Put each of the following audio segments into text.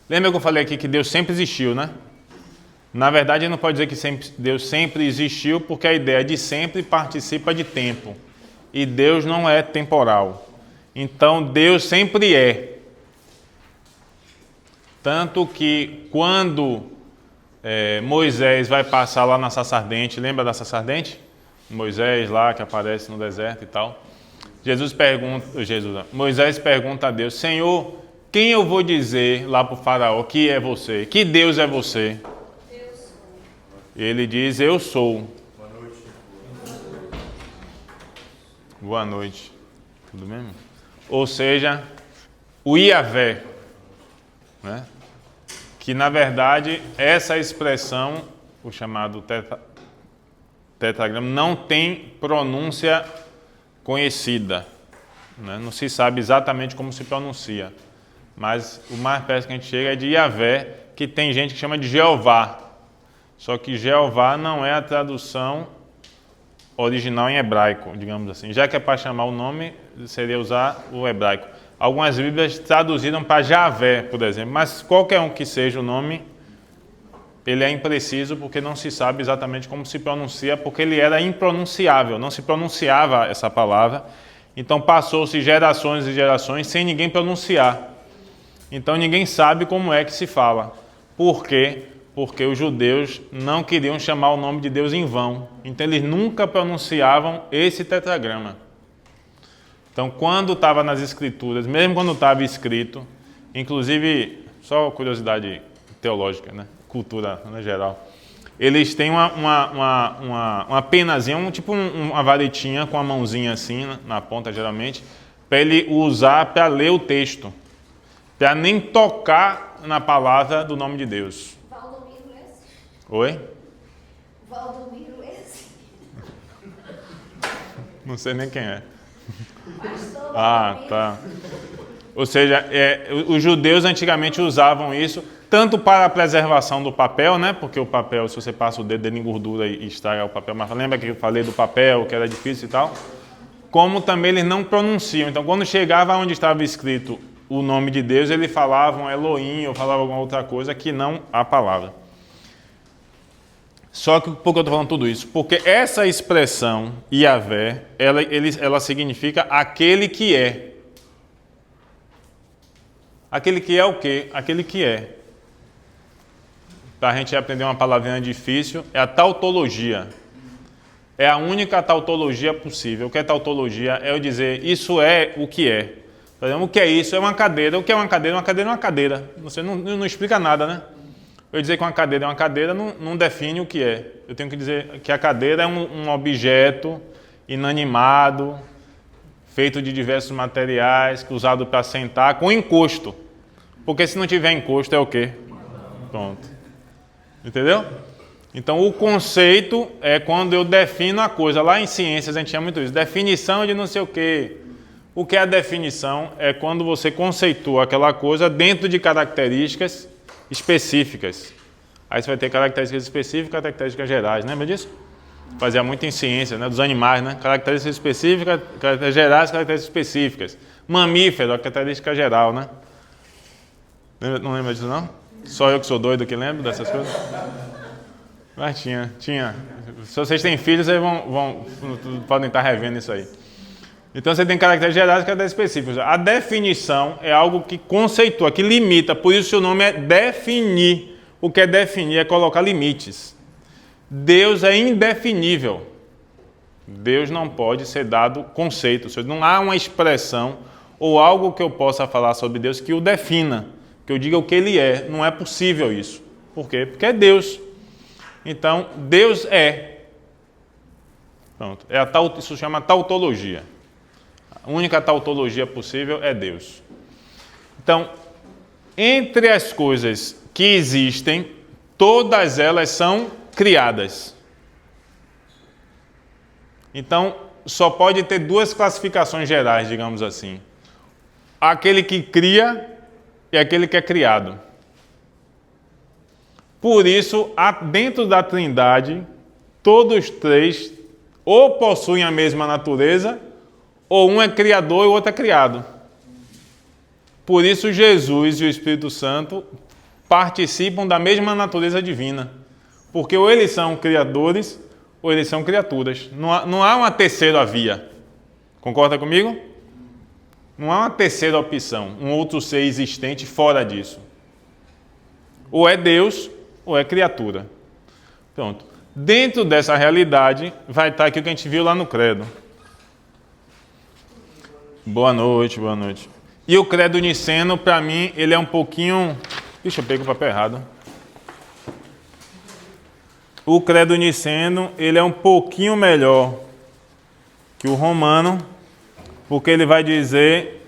Lembra que eu falei aqui que Deus sempre existiu, né? Na verdade, não pode dizer que Deus sempre existiu, porque a ideia de sempre participa de tempo. E Deus não é temporal. Então, Deus sempre é. Tanto que quando Moisés vai passar lá na sarça ardente, lembra da sarça ardente? Moisés lá que aparece no deserto e tal. Moisés pergunta a Deus: Senhor, quem eu vou dizer lá para o faraó que é você? Que Deus é você? Ele diz: eu sou. Boa noite. Boa noite. Tudo bem? Ou seja, o Iavé, né? Que na verdade essa expressão, o chamado tetragrama, não tem pronúncia conhecida, né? Não se sabe exatamente como se pronuncia, mas o mais perto que a gente chega é de Iavé, que tem gente que chama de Jeová, só que Jeová não é a tradução original em hebraico, digamos assim. Já que é para chamar o nome, seria usar o hebraico. Algumas Bíblias traduziram para Javé, por exemplo, mas qualquer um que seja o nome, ele é impreciso porque não se sabe exatamente como se pronuncia, porque ele era impronunciável, não se pronunciava essa palavra. Então passou-se gerações e gerações sem ninguém pronunciar. Então ninguém sabe como é que se fala. Por quê? Porque os judeus não queriam chamar o nome de Deus em vão. Então eles nunca pronunciavam esse tetragrama. Então quando estava nas escrituras, mesmo quando estava escrito, inclusive, só curiosidade teológica, né? Cultura, né, geral, eles têm uma penazinha, uma varetinha com a mãozinha assim, na ponta geralmente, para ele usar para ler o texto, para nem tocar na palavra do nome de Deus. Valdomiro esse? Oi? Valdomiro esse? Não sei nem quem é. Pastor Ah, tá. Ou seja, os judeus antigamente usavam isso tanto para a preservação do papel, né? Porque o papel, se você passa o dedo dele em gordura e estraga o papel, mas lembra que eu falei do papel, que era difícil e tal? Como também eles não pronunciam. Então, quando chegava onde estava escrito o nome de Deus, eles falavam Elohim ou falavam alguma outra coisa que não a palavra. Só que por que eu estou falando tudo isso? Porque essa expressão, Iavé, ela significa aquele que é. Aquele que é o quê? Aquele que é. Para a gente aprender uma palavrinha difícil, é a tautologia. É a única tautologia possível. O que é tautologia? É eu dizer, isso é o que é. Por exemplo, o que é isso? É uma cadeira. O que é uma cadeira? Uma cadeira é uma cadeira. Você não explica nada, né? Eu dizer que uma cadeira é uma cadeira não define o que é. Eu tenho que dizer que a cadeira é um objeto inanimado, feito de diversos materiais, usado para sentar, com encosto. Porque se não tiver encosto é o quê? Pronto. Entendeu? Então o conceito é quando eu defino a coisa. Lá em ciências a gente chama muito isso. Definição de não sei o quê. O que é a definição? É quando você conceitua aquela coisa dentro de características específicas. Aí você vai ter características específicas e características gerais. Lembra disso? Fazia muito em ciência, né? Dos animais, né? Características específicas, características gerais, características específicas. Mamífero, a característica geral, né? Não lembra disso, não? Só eu que sou doido que lembro dessas coisas? Mas tinha. Se vocês têm filhos, vocês podem estar revendo isso aí. Então você tem caracteres gerais e caracteres específicos. A definição é algo que conceitua, que limita. Por isso o nome é definir. O que é definir é colocar limites. Deus é indefinível. Deus não pode ser dado conceito. Não há uma expressão ou algo que eu possa falar sobre Deus que o defina. Que eu diga o que ele é. Não é possível isso. Por quê? Porque é Deus. Então, Deus é. Pronto. Isso se chama tautologia. A única tautologia possível é Deus. Então, entre as coisas que existem, todas elas são criadas. Então, só pode ter duas classificações gerais, digamos assim. Aquele que cria e aquele que é criado. Por isso, dentro da Trindade, todos três ou possuem a mesma natureza, ou um é criador e o outro é criado. Por isso, Jesus e o Espírito Santo participam da mesma natureza divina. Porque ou eles são criadores, ou eles são criaturas. Não há uma terceira via. Concorda comigo? Não há uma terceira opção, um outro ser existente fora disso. Ou é Deus, ou é criatura. Pronto. Dentro dessa realidade, vai estar aquilo que a gente viu lá no credo. Boa noite, boa noite. E o credo niceno, para mim, ele é um pouquinho... Ixi, eu peguei o papel errado. O credo niceno, ele é um pouquinho melhor que o romano, porque ele vai dizer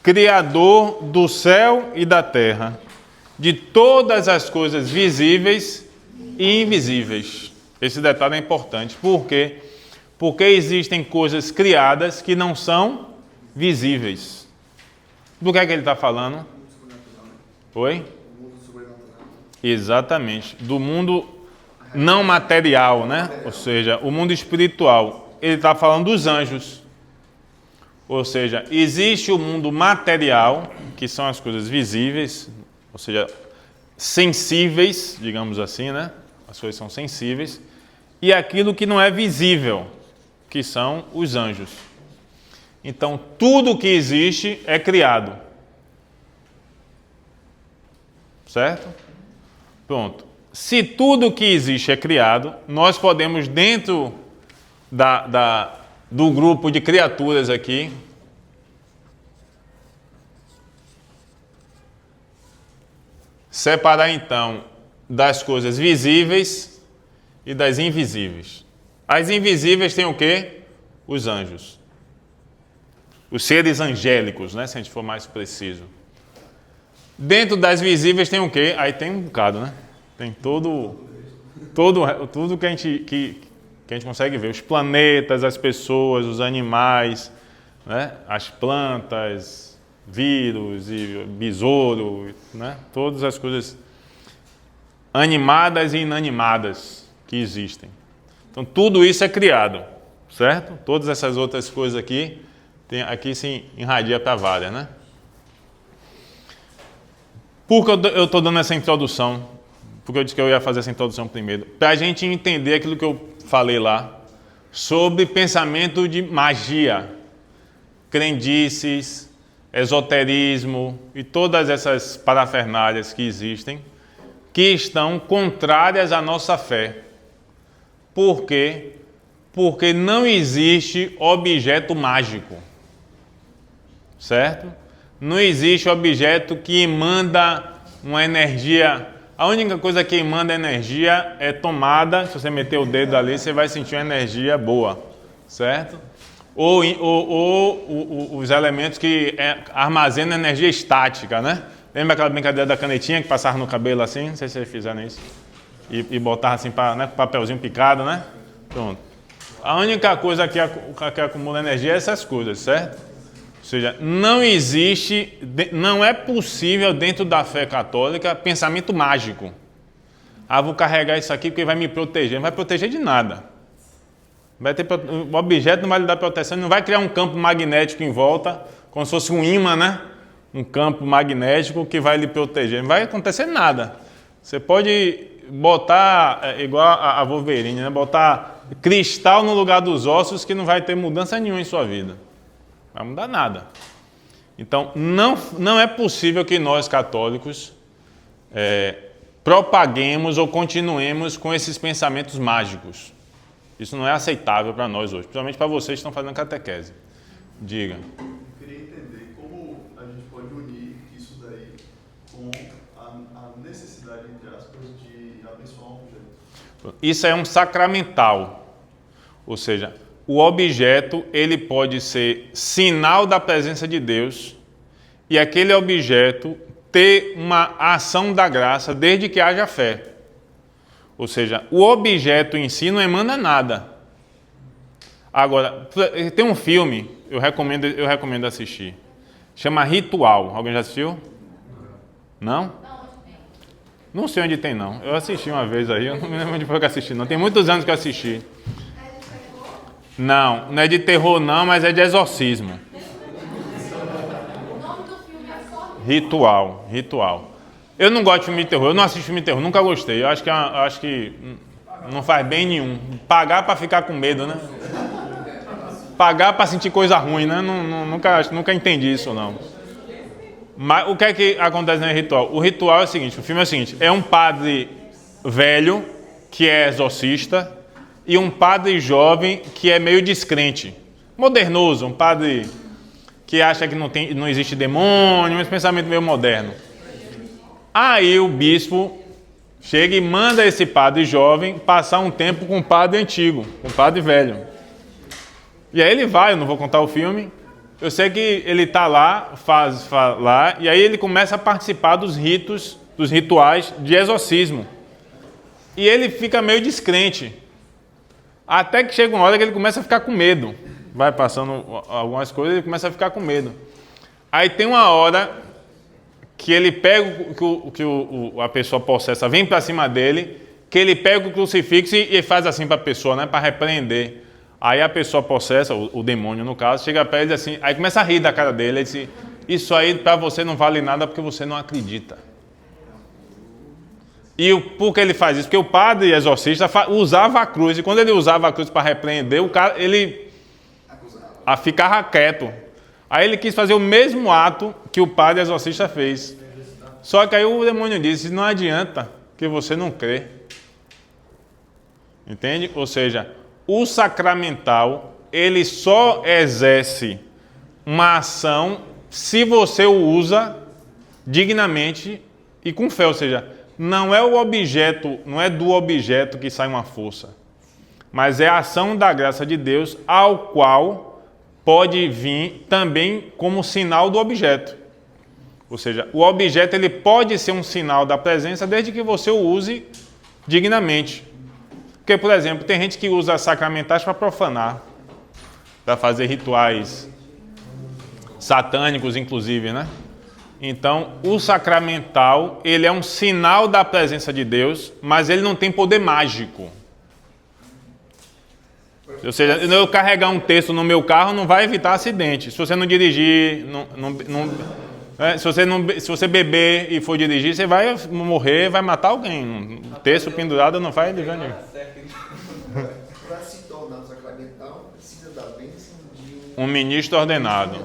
Criador do céu e da terra, de todas as coisas visíveis e invisíveis. Esse detalhe é importante. Por quê? Porque existem coisas criadas que não são visíveis. Do que é que ele está falando? Oi? Exatamente. Do mundo não material, né? Ou seja, o mundo espiritual. Ele está falando dos anjos. Ou seja, existe o mundo material, que são as coisas visíveis, ou seja, sensíveis, digamos assim, né? As coisas são sensíveis. E aquilo que não é visível, que são os anjos. Então, tudo que existe é criado. Certo? Pronto. Se tudo que existe é criado, nós podemos, dentro do grupo de criaturas aqui, separar então das coisas visíveis e das invisíveis. As invisíveis têm o quê? Os anjos. Os seres angélicos, né? Se a gente for mais preciso. Dentro das visíveis tem o quê? Aí tem um bocado, né? Tem tudo que a gente consegue ver. Os planetas, as pessoas, os animais, né? As plantas, vírus e besouro, né? Todas as coisas animadas e inanimadas que existem. Então, tudo isso é criado, certo? Todas essas outras coisas aqui se irradia para várias, né? Por que eu estou dando essa introdução? Porque eu disse que eu ia fazer essa introdução primeiro. Para a gente entender aquilo que eu falei lá, sobre pensamento de magia, crendices, esoterismo e todas essas parafernálias que existem, que estão contrárias à nossa fé. Por quê? Porque não existe objeto mágico. Certo? Não existe objeto que emanda uma energia. A única coisa que emanda energia é tomada. Se você meter o dedo ali, você vai sentir uma energia boa. Certo? Ou os elementos que armazenam energia estática, né? Lembra aquela brincadeira da canetinha que passava no cabelo assim? Não sei se vocês fizeram isso. E botava assim, né, com papelzinho picado, né? Pronto. A única coisa que acumula energia é essas coisas, certo? Ou seja, não existe, não é possível dentro da fé católica pensamento mágico. Ah, vou carregar isso aqui porque vai me proteger. Não vai proteger de nada. O objeto não vai lhe dar proteção, não vai criar um campo magnético em volta, como se fosse um ímã, né? Um campo magnético que vai lhe proteger. Não vai acontecer nada. Você pode botar, igual a Wolverine, né? Botar cristal no lugar dos ossos que não vai ter mudança nenhuma em sua vida. Não vai mudar nada. Então, não é possível que nós, católicos, propaguemos ou continuemos com esses pensamentos mágicos. Isso não é aceitável para nós hoje, principalmente para vocês que estão fazendo catequese. Diga. Eu queria entender como a gente pode unir isso daí com a necessidade, entre aspas, de abençoar um objeto. Isso é um sacramental, ou seja, o objeto ele pode ser sinal da presença de Deus e aquele objeto ter uma ação da graça desde que haja fé. Ou seja, o objeto em si não emana nada. Agora, tem um filme, eu recomendo assistir. Chama Ritual. Alguém já assistiu? Não? Não sei onde tem, não. Eu assisti uma vez aí, eu não me lembro onde foi que eu assisti, não. Tem muitos anos que eu assisti. Não é de terror não, mas é de exorcismo. O nome do filme é só Ritual. Eu não gosto de filme de terror, eu não assisto filme de terror, nunca gostei. Eu acho que não faz bem nenhum. Pagar para ficar com medo, né? Pagar para sentir coisa ruim, né? Nunca entendi isso, não. Mas o que é que acontece no ritual? O ritual é o seguinte, o filme é o seguinte, é um padre velho, que é exorcista, e um padre jovem, que é meio descrente. Modernoso, um padre que acha que não existe demônio, esse pensamento meio moderno. Aí o bispo chega e manda esse padre jovem passar um tempo com o padre antigo, com o padre velho. E aí ele vai, eu não vou contar o filme, eu sei que ele está lá, faz lá, e aí ele começa a participar dos rituais de exorcismo. E ele fica meio descrente. Até que chega uma hora que ele começa a ficar com medo. Vai passando algumas coisas e ele começa a ficar com medo. Aí tem uma hora que ele pega, a pessoa possessa vem para cima dele, que ele pega o crucifixo e faz assim para a pessoa, né, para repreender. Aí a pessoa possessa, o demônio no caso, chega perto e diz assim, aí começa a rir da cara dele, ele diz, isso aí para você não vale nada porque você não acredita. E por que ele faz isso? Porque o padre exorcista usava a cruz, e quando ele usava a cruz para repreender, o cara, ele ficava quieto. Aí ele quis fazer o mesmo ato que o padre exorcista fez. Só que aí o demônio disse, não adianta, que você não crê. Entende? Ou seja, o sacramental, ele só exerce uma ação se você o usa dignamente e com fé. Ou seja, não é do objeto que sai uma força, mas é a ação da graça de Deus, ao qual pode vir também como sinal do objeto. Ou seja, o objeto ele pode ser um sinal da presença desde que você o use dignamente. Porque, por exemplo, tem gente que usa sacramentais para profanar, para fazer rituais satânicos, inclusive, né? Então, o sacramental, ele é um sinal da presença de Deus, mas ele não tem poder mágico. Ou seja, eu carregar um texto no meu carro não vai evitar acidente. Se você não dirigir, se você beber e for dirigir, você vai morrer, vai matar alguém. O texto pendurado não vai de ninguém. Para se tornar sacramental, precisa da bênção de um ministro ordenado.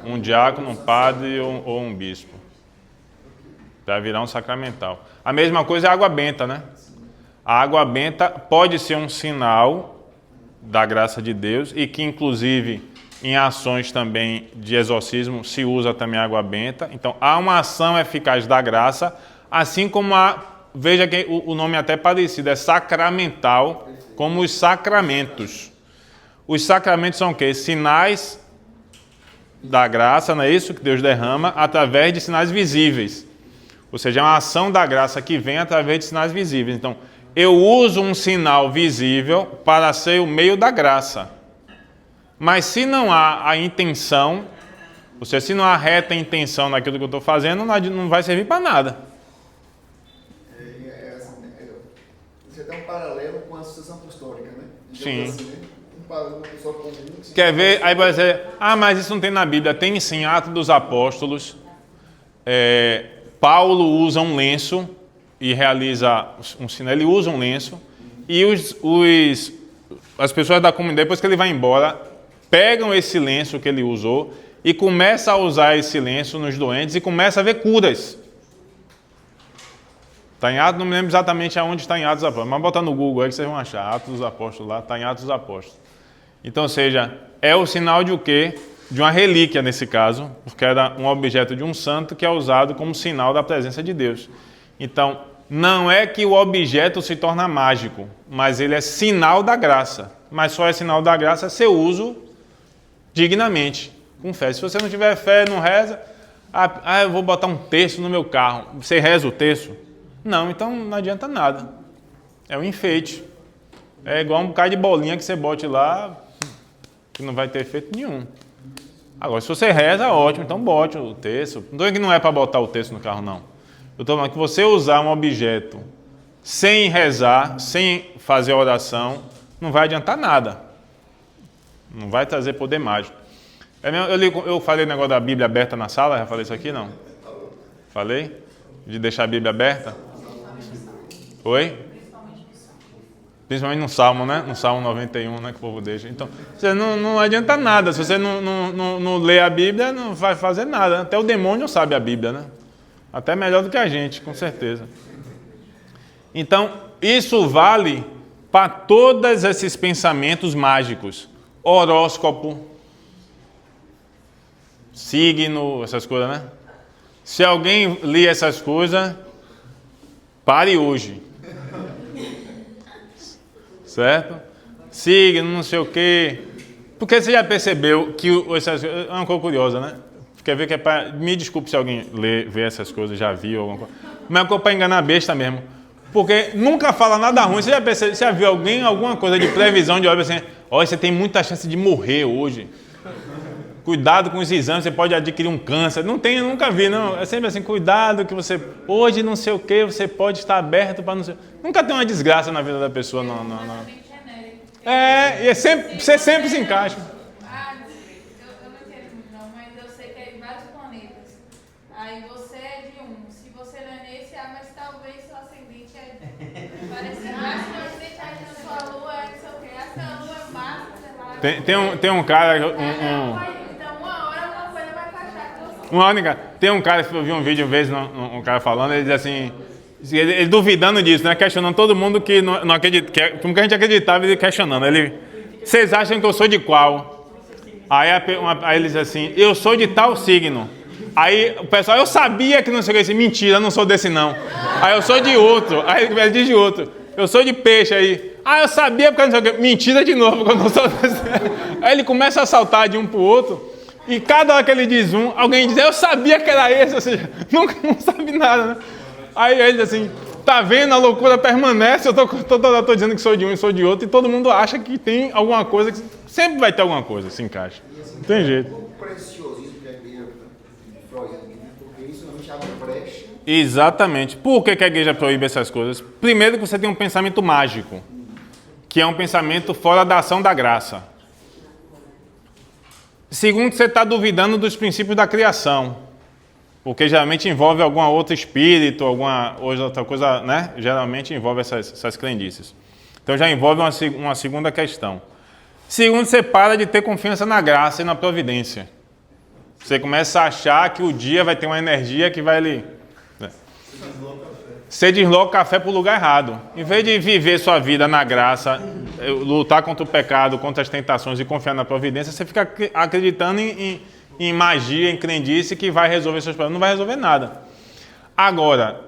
Um diácono, um padre ou um bispo. Para virar um sacramental. A mesma coisa é a água benta, né? A água benta pode ser um sinal da graça de Deus e que, inclusive, em ações também de exorcismo se usa também a água benta. Então, há uma ação eficaz da graça, assim como veja que o nome é até parecido, é sacramental, como os sacramentos. Os sacramentos são o quê? Sinais da graça, não é isso? Que Deus derrama através de sinais visíveis. Ou seja, é uma ação da graça que vem através de sinais visíveis. Então, eu uso um sinal visível para ser o meio da graça. Mas se não há a intenção, ou seja, se não há reta intenção naquilo que eu estou fazendo, não vai servir para nada. Você tem um paralelo com a associação apostólica, né? Sim. Assim, né? Um paralelo só comum. Quer ver? Aí vai dizer, mas isso não tem na Bíblia. Tem sim, Atos dos Apóstolos. Paulo usa um lenço e realiza um sinal. Ele usa um lenço e as pessoas da comunidade, depois que ele vai embora, pegam esse lenço que ele usou e começam a usar esse lenço nos doentes e começam a ver curas. Está em Atos, não me lembro exatamente aonde está em Atos dos Apóstolos, mas botar no Google aí que vocês vão achar. Atos dos Apóstolos lá, está em Atos dos Apóstolos. Então, ou seja, é o sinal de o quê? De uma relíquia nesse caso, porque era um objeto de um santo que é usado como sinal da presença de Deus. Então, não é que o objeto se torna mágico, mas ele é sinal da graça. Mas só é sinal da graça se eu uso dignamente, com fé. Se você não tiver fé, não reza, eu vou botar um terço no meu carro. Você reza o terço? Não, então não adianta nada. É um enfeite. É igual um bocado de bolinha que você bote lá, que não vai ter efeito nenhum. Agora, se você reza, ótimo, então bote o terço. Não estou dizendo que não é para botar o terço no carro, não. Eu estou falando que você usar um objeto sem rezar, sem fazer oração, não vai adiantar nada. Não vai trazer poder mágico. Eu falei o negócio da Bíblia aberta na sala, já falei isso aqui, não? Falei? De deixar a Bíblia aberta? Oi? Principalmente no Salmo, né? No Salmo 91, né? Que o povo deixa. Então, você não adianta nada. Se você não lê a Bíblia, não vai fazer nada. Até o demônio sabe a Bíblia, né? Até melhor do que a gente, com certeza. Então, isso vale para todos esses pensamentos mágicos. Horóscopo, signo, essas coisas, né? Se alguém lê essas coisas, pare hoje. Certo? Signo, não sei o quê. Porque você já percebeu que essas coisas... É uma coisa curiosa, né? Quer ver que é para... Me desculpe se alguém vê essas coisas, já viu alguma coisa. Mas é uma coisa para enganar a besta mesmo. Porque nunca fala nada ruim. Você já percebeu, você já viu alguma coisa de previsão de olha assim, olha, você tem muita chance de morrer hoje. Cuidado com os exames, você pode adquirir um câncer. Não tem, eu nunca vi, não. É sempre assim, cuidado que você... Hoje não sei o que, você pode estar aberto para não sei... Nunca tem uma desgraça na vida da pessoa. Não. E você sempre se encaixa. Eu não entendo muito não, mas eu sei que é em vários planetas. Aí você é de um. Se você não é nesse, mas talvez seu ascendente é... Parece que seu ascendente aqui na sua lua é não sei o que. Essa lua é massa, sei lá. Tem um cara... Tem um cara que eu vi um vídeo uma vez, um cara falando, ele diz assim, ele duvidando disso, né? Questionando todo mundo que não acredita, como que a gente acreditava, ele questionando. Vocês acham que eu sou de qual? Aí ele diz assim, eu sou de tal signo. Aí o pessoal, eu sabia que não sei o que, assim, mentira, eu não sou desse não. Aí eu sou de outro, aí ele diz de outro, eu sou de peixe aí. Eu sabia porque não sei o que, mentira de novo, porque eu não sou desse. Aí ele começa a saltar de um pro outro. E cada hora que ele diz um, alguém diz, eu sabia que era esse, ou seja, nunca não sabe nada, né? Aí ele diz assim, tá vendo, a loucura permanece, eu tô dizendo que sou de um e sou de outro, e todo mundo acha que tem alguma coisa, que sempre vai ter alguma coisa, se encaixa. Não tem jeito. O preciosismo que a igreja proíbe, porque isso não me chama brecha. Exatamente. Por que a igreja proíbe essas coisas? Primeiro que você tem um pensamento mágico, que é um pensamento fora da ação da graça. Segundo, você está duvidando dos princípios da criação, porque geralmente envolve algum outro espírito, alguma outra coisa, né? Geralmente envolve essas crendices. Então já envolve uma segunda questão. Segundo, você para de ter confiança na graça e na providência. Você começa a achar que o dia vai ter uma energia que vai lhe... Você desloca a fé para o lugar errado. Em vez de viver sua vida na graça, lutar contra o pecado, contra as tentações e confiar na providência, você fica acreditando em magia, em crendice que vai resolver seus problemas. Não vai resolver nada. Agora,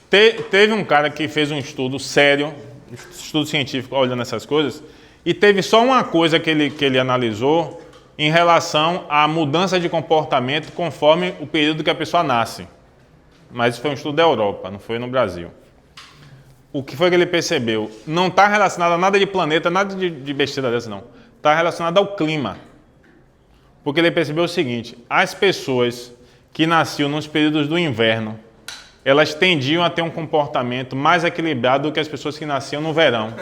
teve um cara que fez um estudo sério, um estudo científico olhando essas coisas, e teve só uma coisa que ele analisou em relação à mudança de comportamento conforme o período que a pessoa nasce. Mas isso foi um estudo da Europa, não foi no Brasil. O que foi que ele percebeu? Não está relacionado a nada de planeta, nada de besteira dessa, não. Está relacionado ao clima. Porque ele percebeu o seguinte, as pessoas que nasciam nos períodos do inverno, elas tendiam a ter um comportamento mais equilibrado do que as pessoas que nasciam no verão.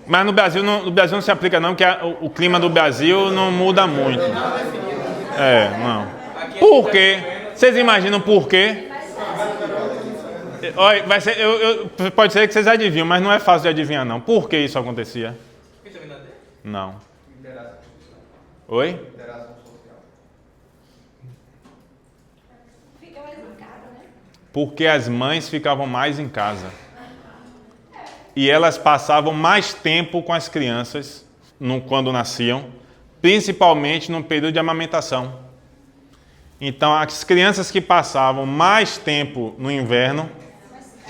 Mas no Brasil não se aplica não, porque o clima do Brasil não muda muito. Não. Por quê? Vocês imaginam por quê? Olha, pode ser que vocês adivinham, mas não é fácil de adivinhar, não. Por que isso acontecia? Não. Oi? Fica mais em casa, né? Porque as mães ficavam mais em casa. E elas passavam mais tempo com as crianças quando nasciam, principalmente no período de amamentação. Então, as crianças que passavam mais tempo no inverno,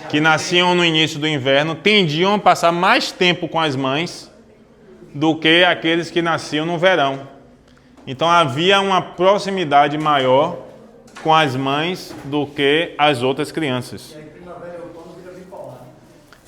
que nasciam no início do inverno, tendiam a passar mais tempo com as mães do que aqueles que nasciam no verão. Então, havia uma proximidade maior com as mães do que as outras crianças.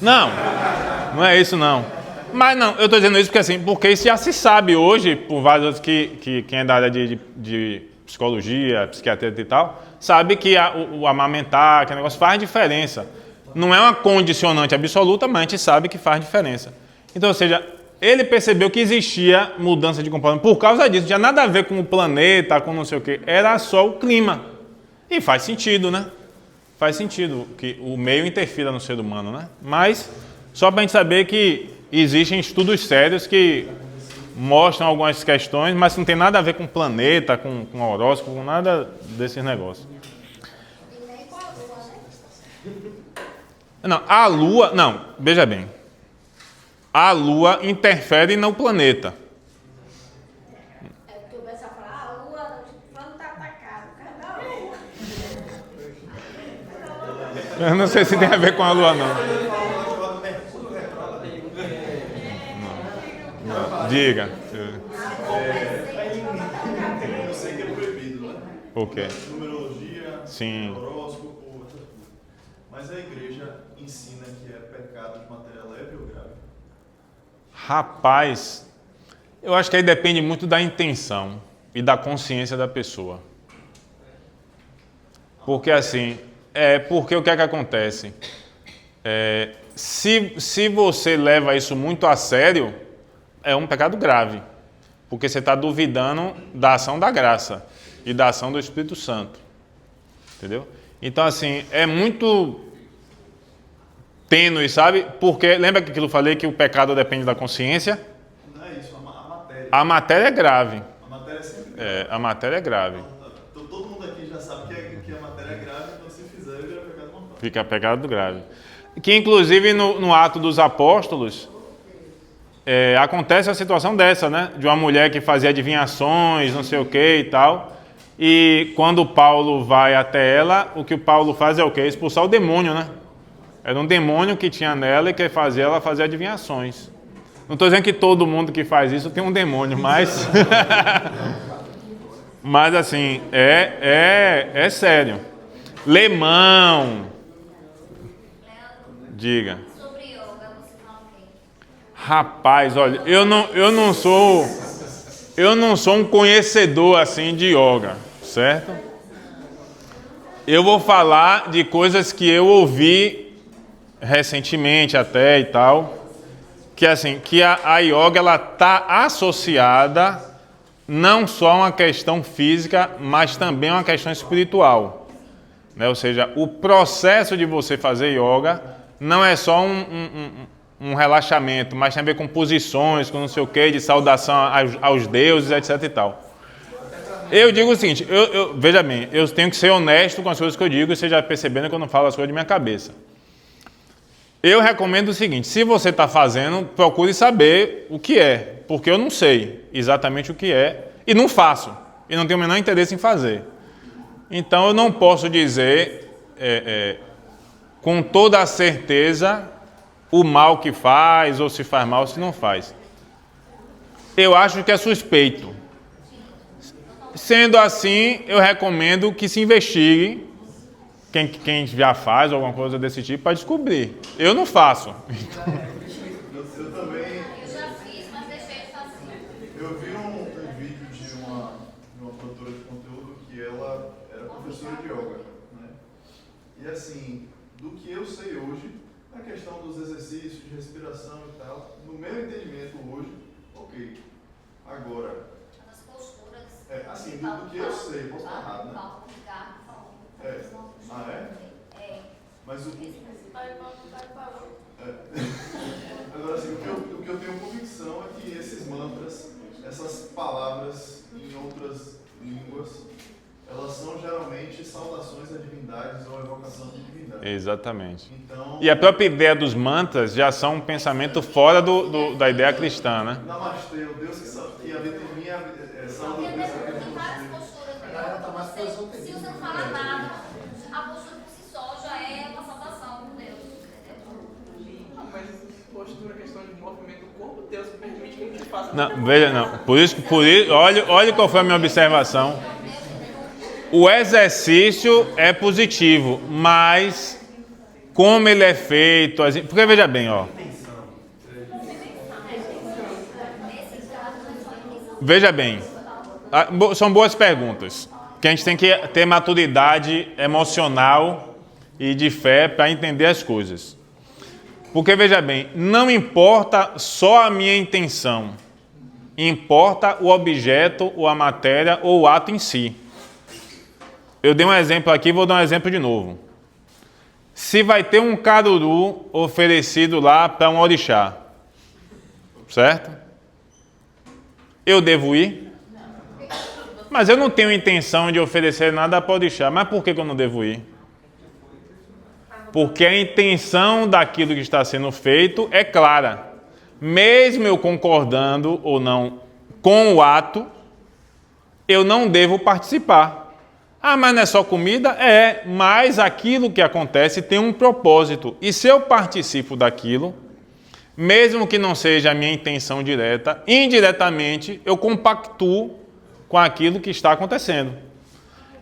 Não é isso não. Mas não, eu estou dizendo isso porque isso já se sabe hoje, por vários outros que quem é da área de psicologia, psiquiatria e tal, sabe que o amamentar, aquele negócio faz diferença. Não é uma condicionante absoluta, mas a gente sabe que faz diferença. Então, ou seja, ele percebeu que existia mudança de comportamento por causa disso. Não tinha nada a ver com o planeta, com não sei o quê. Era só o clima. E faz sentido, né? Faz sentido que o meio interfira no ser humano, né? Mas só para a gente saber que existem estudos sérios que mostram algumas questões, mas não tem nada a ver com planeta, com horóscopo, com nada desses negócios. E nem com a lua, né? Não, a Lua... Não, veja bem. A Lua interfere no planeta. É porque o pessoal fala, a lua, o plano tá atacado, cadê a lua? Eu não sei se tem a ver com a Lua, não. Não. Diga. Eu sei que é proibido, né? O quê? Numerologia, Sim. horóscopo, essas coisas. Mas a igreja ensina que é pecado de matéria leve ou grave? Rapaz, eu acho que aí depende muito da intenção e da consciência da pessoa. Porque assim, porque o que é que acontece? Se você leva isso muito a sério, é um pecado grave. Porque você está duvidando da ação da graça e da ação do Espírito Santo. Entendeu? Então assim, é muito tênue, sabe? Porque, lembra que eu falei que o pecado depende da consciência? Não é isso, a matéria. A matéria é grave. A matéria é sempre grave. A matéria é grave. Então, todo mundo aqui já sabe que a matéria é grave, então se fizer, vira pecado mortal. Fica pecado grave. Que inclusive no Ato dos Apóstolos, acontece a situação dessa, né? De uma mulher que fazia adivinhações, não sei o que e tal. E quando Paulo vai até ela, o que o Paulo faz é o quê? Expulsar o demônio, né? Era um demônio que tinha nela e que fazia ela fazer adivinhações. Não estou dizendo que todo mundo que faz isso tem um demônio, mas... mas assim, é sério. Lemão. Diga. Sobre yoga, você fala o quê? Rapaz, olha, eu não sou um conhecedor assim de yoga, certo? Eu vou falar de coisas que eu ouvi recentemente até e tal, que assim, que a yoga ela tá associada não só a uma questão física, mas também a uma questão espiritual, né? Ou seja, o processo de você fazer yoga não é só um relaxamento, mas tem a ver com posições, com não sei o que, de saudação aos deuses, etc e tal. Eu digo o seguinte, veja bem, eu tenho que ser honesto com as coisas que eu digo, e você já percebendo que eu não falo as coisas de minha cabeça. Eu recomendo o seguinte, se você está fazendo, procure saber o que é, porque eu não sei exatamente o que é, e não faço, e não tenho o menor interesse em fazer. Então eu não posso dizer com toda a certeza o mal que faz, ou se faz mal, ou se não faz. Eu acho que é suspeito. Sendo assim, eu recomendo que se investigue, quem já faz alguma coisa desse tipo, para descobrir. Eu não faço. Eu também... Eu já fiz, mas deixei de fazer. Eu vi um vídeo de uma produtora de conteúdo que ela era professora de yoga, né? E assim, do que eu sei hoje, a questão dos exercícios de respiração e tal, no meu entendimento hoje, ok. Agora, As posturas. assim, do que eu sei, posso estar errado, né? Ah, é? Mas o... Agora, assim, o que eu tenho convicção é que esses mantras, essas palavras em outras línguas, elas são geralmente saudações a divindades ou evocação de divindades. Exatamente. Então, E a própria ideia dos mantras já são um pensamento fora da ideia cristã, né? Namastê, o Deus que habita em mim, sauda o Tem Deus que habita tem em várias você. posturas no yoga que você, se você não falar nada, a postura por si só já é uma salvação com Deus, entendeu? Não, mas postura, questão de movimento do corpo, Deus permite que a gente faça. Não, veja, não. Por isso, olha qual foi a minha observação. O exercício é positivo, mas como ele é feito, porque veja bem, ó. Veja bem, são boas perguntas, que a gente tem que ter maturidade emocional e de fé para entender as coisas. Porque, veja bem, não importa só a minha intenção. Importa o objeto, ou a matéria, ou o ato em si. Eu dei um exemplo aqui, vou dar um exemplo de novo. Se vai ter um caruru oferecido lá para um orixá, certo? Eu devo ir? Mas eu não tenho intenção de oferecer nada para o orixá. Mas por que eu não devo ir? Porque a intenção daquilo que está sendo feito é clara. Mesmo eu concordando ou não com o ato, eu não devo participar. Ah, mas não é só comida? É, mas aquilo que acontece tem um propósito. E se eu participo daquilo, mesmo que não seja a minha intenção direta, indiretamente eu compactuo com aquilo que está acontecendo.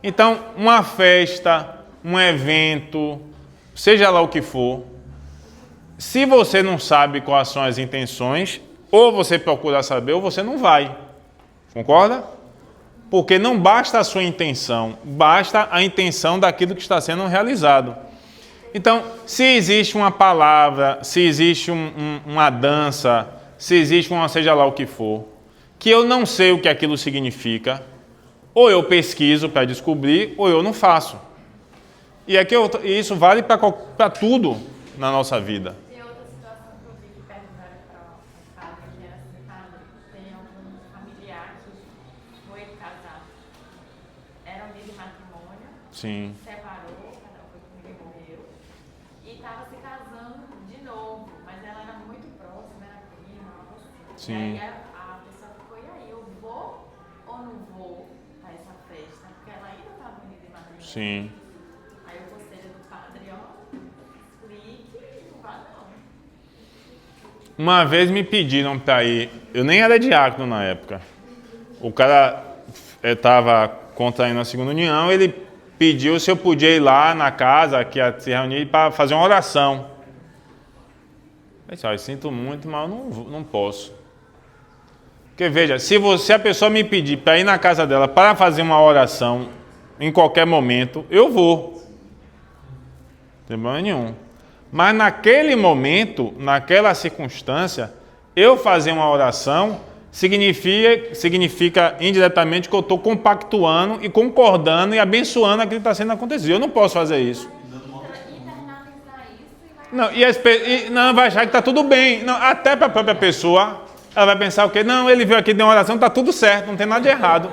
Então, uma festa, um evento, seja lá o que for, se você não sabe quais são as intenções, ou você procura saber ou você não vai. Concorda? Porque não basta a sua intenção, basta a intenção daquilo que está sendo realizado. Então, se existe uma palavra, se existe uma dança, se existe seja lá o que for, que eu não sei o que aquilo significa, ou eu pesquiso para descobrir, ou eu não faço. E isso vale para tudo na nossa vida. Tem outra situação que eu vi que perguntaram para o padre, que era assim, padre, tem algum familiar que foi casado, era um dia de matrimônio, Sim. separou, cada um foi comigo e morreu, e estava se casando de novo, mas ela era muito próxima, era prima, algo assim. Sim. E aí a pessoa ficou, e aí, eu vou ou não vou para essa festa? Porque ela ainda estava no dia de matrimônio. Sim. Aí o conselho do padre, ó, explique e não vá não. Uma vez me pediram para ir, eu nem era diácono na época. O cara estava contraindo a segunda união, ele pediu se eu podia ir lá na casa que ia se reunir para fazer uma oração. Eu disse, eu sinto muito, mas eu não posso. Porque veja, se a pessoa me pedir para ir na casa dela para fazer uma oração em qualquer momento, eu vou. Não tem problema nenhum. Mas naquele momento, naquela circunstância, eu fazer uma oração significa indiretamente que eu estou compactuando e concordando e abençoando aquilo que está sendo acontecido. Eu não posso fazer isso. Não, não vai achar que está tudo bem. Não, até para a própria pessoa, ela vai pensar o quê? Não, ele veio aqui, deu uma oração, está tudo certo, não tem nada de errado.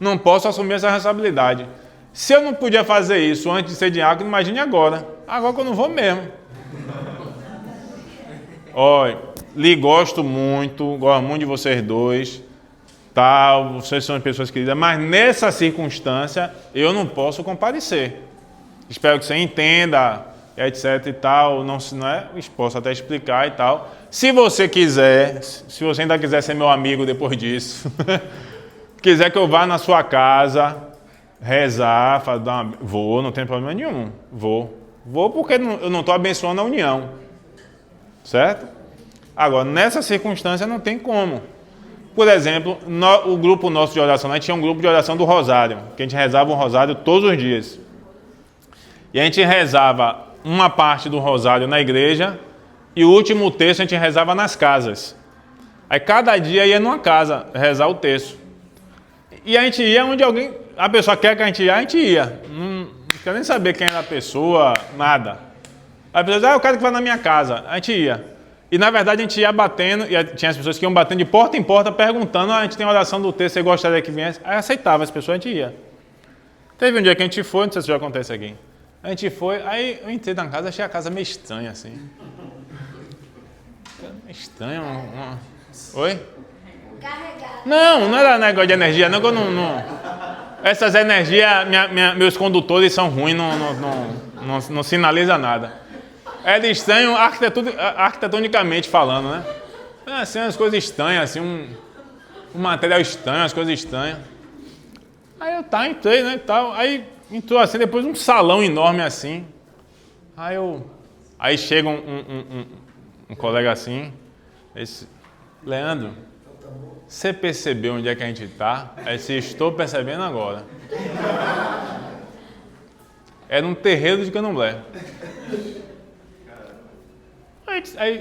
Não posso assumir essa responsabilidade. Se eu não podia fazer isso antes de ser diácono, imagine agora. Agora que eu não vou mesmo. Olha, lhe gosto muito de vocês dois, tal, vocês são pessoas queridas, mas nessa circunstância eu não posso comparecer. Espero que você entenda, etc e tal, não é? Posso até explicar e tal. Se você quiser, se você ainda quiser ser meu amigo depois disso, quiser que eu vá na sua casa, rezar, vou, não tem problema nenhum, vou porque eu não estou abençoando a união, certo? Agora, nessa circunstância não tem como. Por exemplo, o grupo nosso de oração, a gente tinha um grupo de oração do Rosário, que a gente rezava o Rosário todos os dias. E a gente rezava uma parte do Rosário na igreja e o último terço a gente rezava nas casas. Aí cada dia ia numa casa rezar o terço. E a gente ia onde a pessoa quer que a gente ia. Não quer nem saber quem era a pessoa, nada. Aí a pessoa diz, eu quero que vá na minha casa. A gente ia. E na verdade a gente ia batendo, e tinha as pessoas que iam batendo de porta em porta perguntando, a gente tem oração do texto, você gostaria que viesse? Aí aceitava as pessoas, a gente ia. Teve um dia que a gente foi, não sei se já acontece aqui. A gente foi, aí eu entrei na casa, achei a casa meio estranha assim. Estranho, Oi? Carregado. Não era negócio de energia, não. Essas energias, meus condutores são ruins, não sinaliza nada. É de estranho arquitetonicamente falando, né? Assim, umas coisas estranhas, assim, um material estranho, as coisas estranhas. Aí eu entrei, né, e tal. Aí entrou assim, depois um salão enorme assim. Aí chega um colega assim, esse Leandro, você percebeu onde é que a gente está? Aí disse, estou percebendo agora. Era um terreiro de candomblé.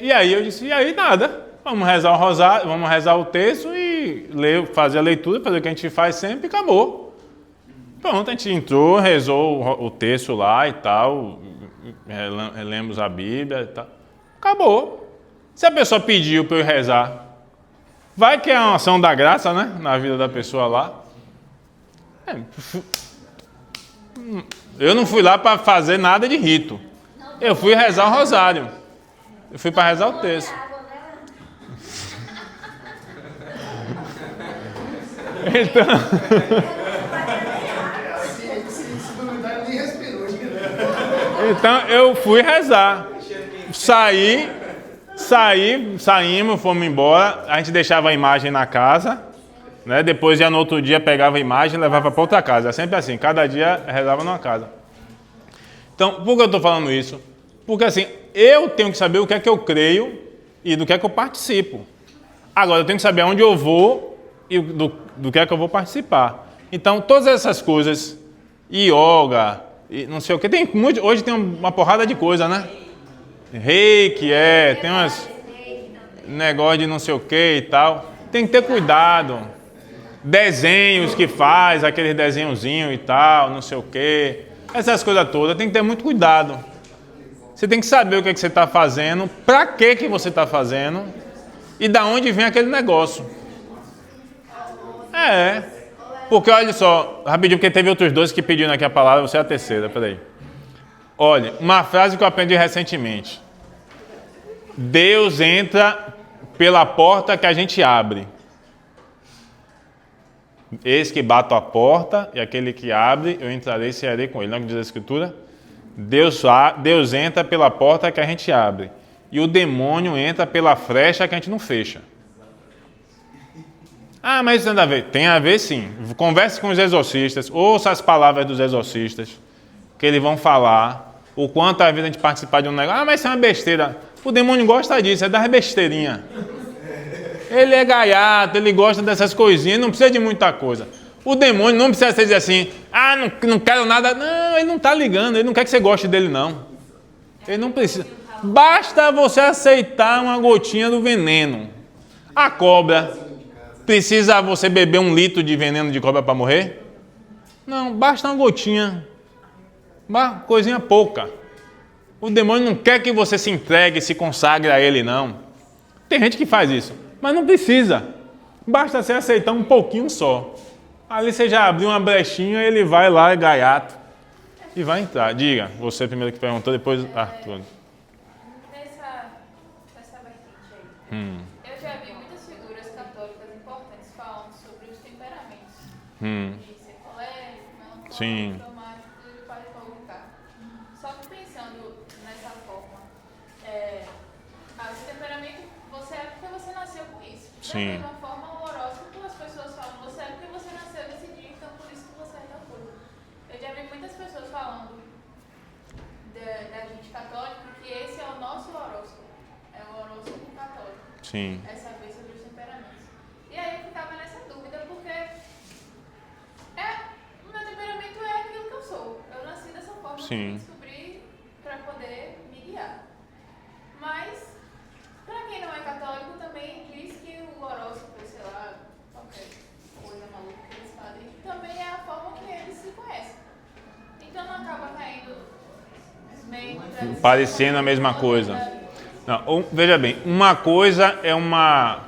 E aí eu disse, e aí nada. Vamos rezar o rosário, vamos rezar o texto e fazer a leitura, fazer o que a gente faz sempre e acabou. Pronto, a gente entrou, rezou o texto lá e tal, lemos a Bíblia e tal. Acabou. Se a pessoa pediu para eu rezar, vai que é uma ação da graça, né? Na vida da pessoa lá. Eu não fui lá para fazer nada de rito. Eu fui rezar o rosário. Eu fui para rezar o texto. Então... nem respirou. Então eu fui rezar. Saímos, fomos embora. A gente deixava a imagem na casa, né? Depois ia no outro dia, pegava a imagem e levava para outra casa. É sempre assim, cada dia rezava numa casa. Então, por que eu estou falando isso? Porque assim, eu tenho que saber o que é que eu creio e do que é que eu participo. Agora, eu tenho que saber aonde eu vou e do que é que eu vou participar. Então, todas essas coisas, yoga, e não sei o que, hoje tem uma porrada de coisa, né? Reiki, tem umas negócio de não sei o que e tal. Tem que ter cuidado. Desenhos que faz, aquele desenhozinho e tal, não sei o que. Essas coisas todas, tem que ter muito cuidado. Você tem que saber o que é que você está fazendo, para que você está fazendo e da onde vem aquele negócio. Porque olha só, rapidinho, porque teve outros dois que pediram aqui a palavra, você é a terceira, peraí. Olha, uma frase que eu aprendi recentemente. Deus entra pela porta que a gente abre. Eis que bato a porta, e aquele que abre, eu entrarei e cearei com ele. Não é o que diz a Escritura? Deus entra pela porta que a gente abre. E o demônio entra pela frecha que a gente não fecha. Ah, mas isso não tem a ver. Tem a ver sim. Converse com os exorcistas, ouça as palavras dos exorcistas, que eles vão falar o quanto às vezes a gente participar de um negócio. Ah, mas isso é uma besteira. O demônio gosta disso, é das besteirinhas. Ele é gaiato, ele gosta dessas coisinhas, não precisa de muita coisa. O demônio não precisa dizer assim, não quero nada. Não, ele não está ligando, ele não quer que você goste dele, não. Ele não precisa. Basta você aceitar uma gotinha do veneno. A cobra, precisa você beber 1 litro de veneno de cobra para morrer? Não, basta uma gotinha. Uma coisinha pouca. O demônio não quer que você se entregue, se consagre a ele, não. Tem gente que faz isso, mas não precisa. Basta você aceitar um pouquinho só. Ali você já abriu uma brechinha, ele vai lá, é gaiato, e vai entrar. Diga, você primeiro que perguntou, depois Arthur. Nessa vertente aí, eu já vi muitas figuras católicas importantes falando sobre os temperamentos. De ser colérico, melancólico, traumático, tudo que pode provocar. Só que pensando nessa forma, esse temperamento, você é porque você nasceu com isso. Da mesma forma, o horóscopo, as pessoas falam, você é porque você nasceu nesse dia, então por isso que você é tal coisa. Eu já vi muitas pessoas falando da gente católica que esse é o nosso horóscopo. É o horóscopo católico. Sim. É saber sobre os temperamentos. E aí eu ficava nessa dúvida, porque o meu temperamento é aquilo que eu sou. Eu nasci dessa forma, eu descobri para poder me guiar. Mas, para quem não é católico, também diz que o horóscopo, sei lá, qualquer coisa maluca que eles fazem, também é a forma que eles se conhecem. Então não acaba caindo meio parecendo a mesma coisa. Não, veja bem, uma coisa é uma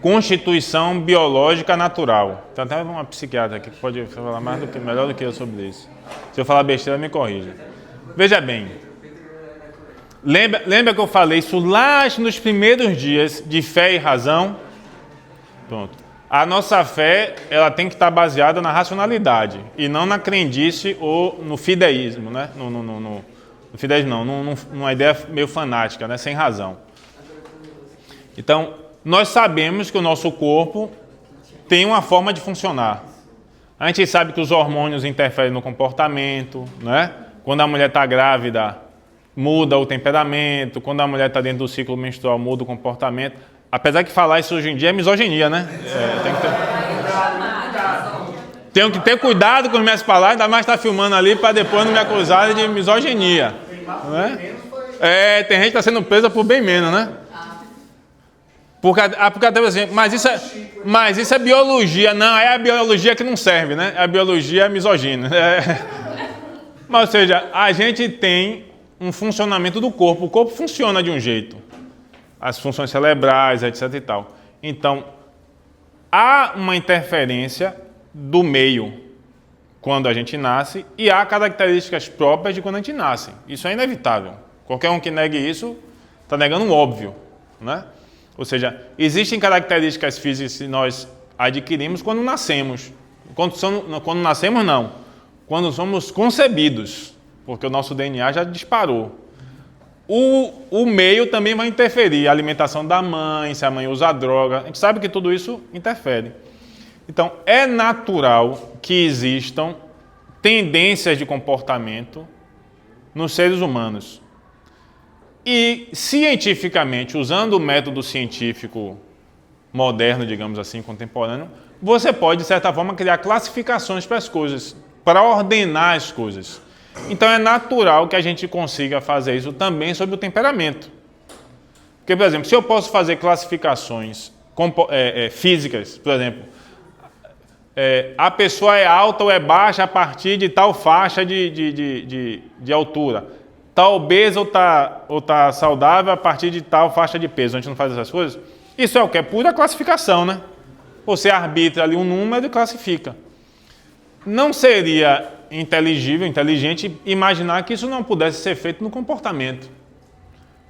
constituição biológica natural. Tem até uma psiquiatra aqui que pode falar melhor do que eu sobre isso. Se eu falar besteira, me corrija. Veja bem, lembra que eu falei isso lá nos primeiros dias de fé e razão? Pronto. A nossa fé, ela tem que estar baseada na racionalidade e não na crendice ou no fideísmo, né? No fideísmo não, numa ideia meio fanática, né? Sem razão. Então, nós sabemos que o nosso corpo tem uma forma de funcionar. A gente sabe que os hormônios interferem no comportamento, né? Quando a mulher está grávida, muda o temperamento. Quando a mulher está dentro do ciclo menstrual, muda o comportamento. Apesar que falar isso hoje em dia é misoginia, né? Tenho que ter cuidado com as minhas palavras, ainda mais estar filmando ali para depois não me acusarem de misoginia. Não é? Tem gente que está sendo presa por bem menos, né? Porque até assim, mas isso é biologia. Não, é a biologia que não serve, né? A biologia é misogínia. Mas, ou seja, a gente tem um funcionamento do corpo. O corpo funciona de um jeito. As funções cerebrais, etc e tal. Então, há uma interferência do meio quando a gente nasce e há características próprias de quando a gente nasce. Isso é inevitável. Qualquer um que negue isso está negando um óbvio, né? Ou seja, existem características físicas que nós adquirimos quando nascemos. Quando nascemos, não. Quando somos concebidos, porque o nosso DNA já disparou. O meio também vai interferir. A alimentação da mãe, se a mãe usa droga. A gente sabe que tudo isso interfere. Então, é natural que existam tendências de comportamento nos seres humanos. E, cientificamente, usando o método científico moderno, digamos assim, contemporâneo, você pode, de certa forma, criar classificações para as coisas, para ordenar as coisas. Então, é natural que a gente consiga fazer isso também sobre o temperamento. Porque, por exemplo, se eu posso fazer classificações físicas, por exemplo, a pessoa é alta ou é baixa a partir de tal faixa de altura. Está obesa ou está saudável a partir de tal faixa de peso. A gente não faz essas coisas. Isso é o que? É pura classificação, né? Você arbitra ali um número e classifica. Não seria inteligente imaginar que isso não pudesse ser feito no comportamento.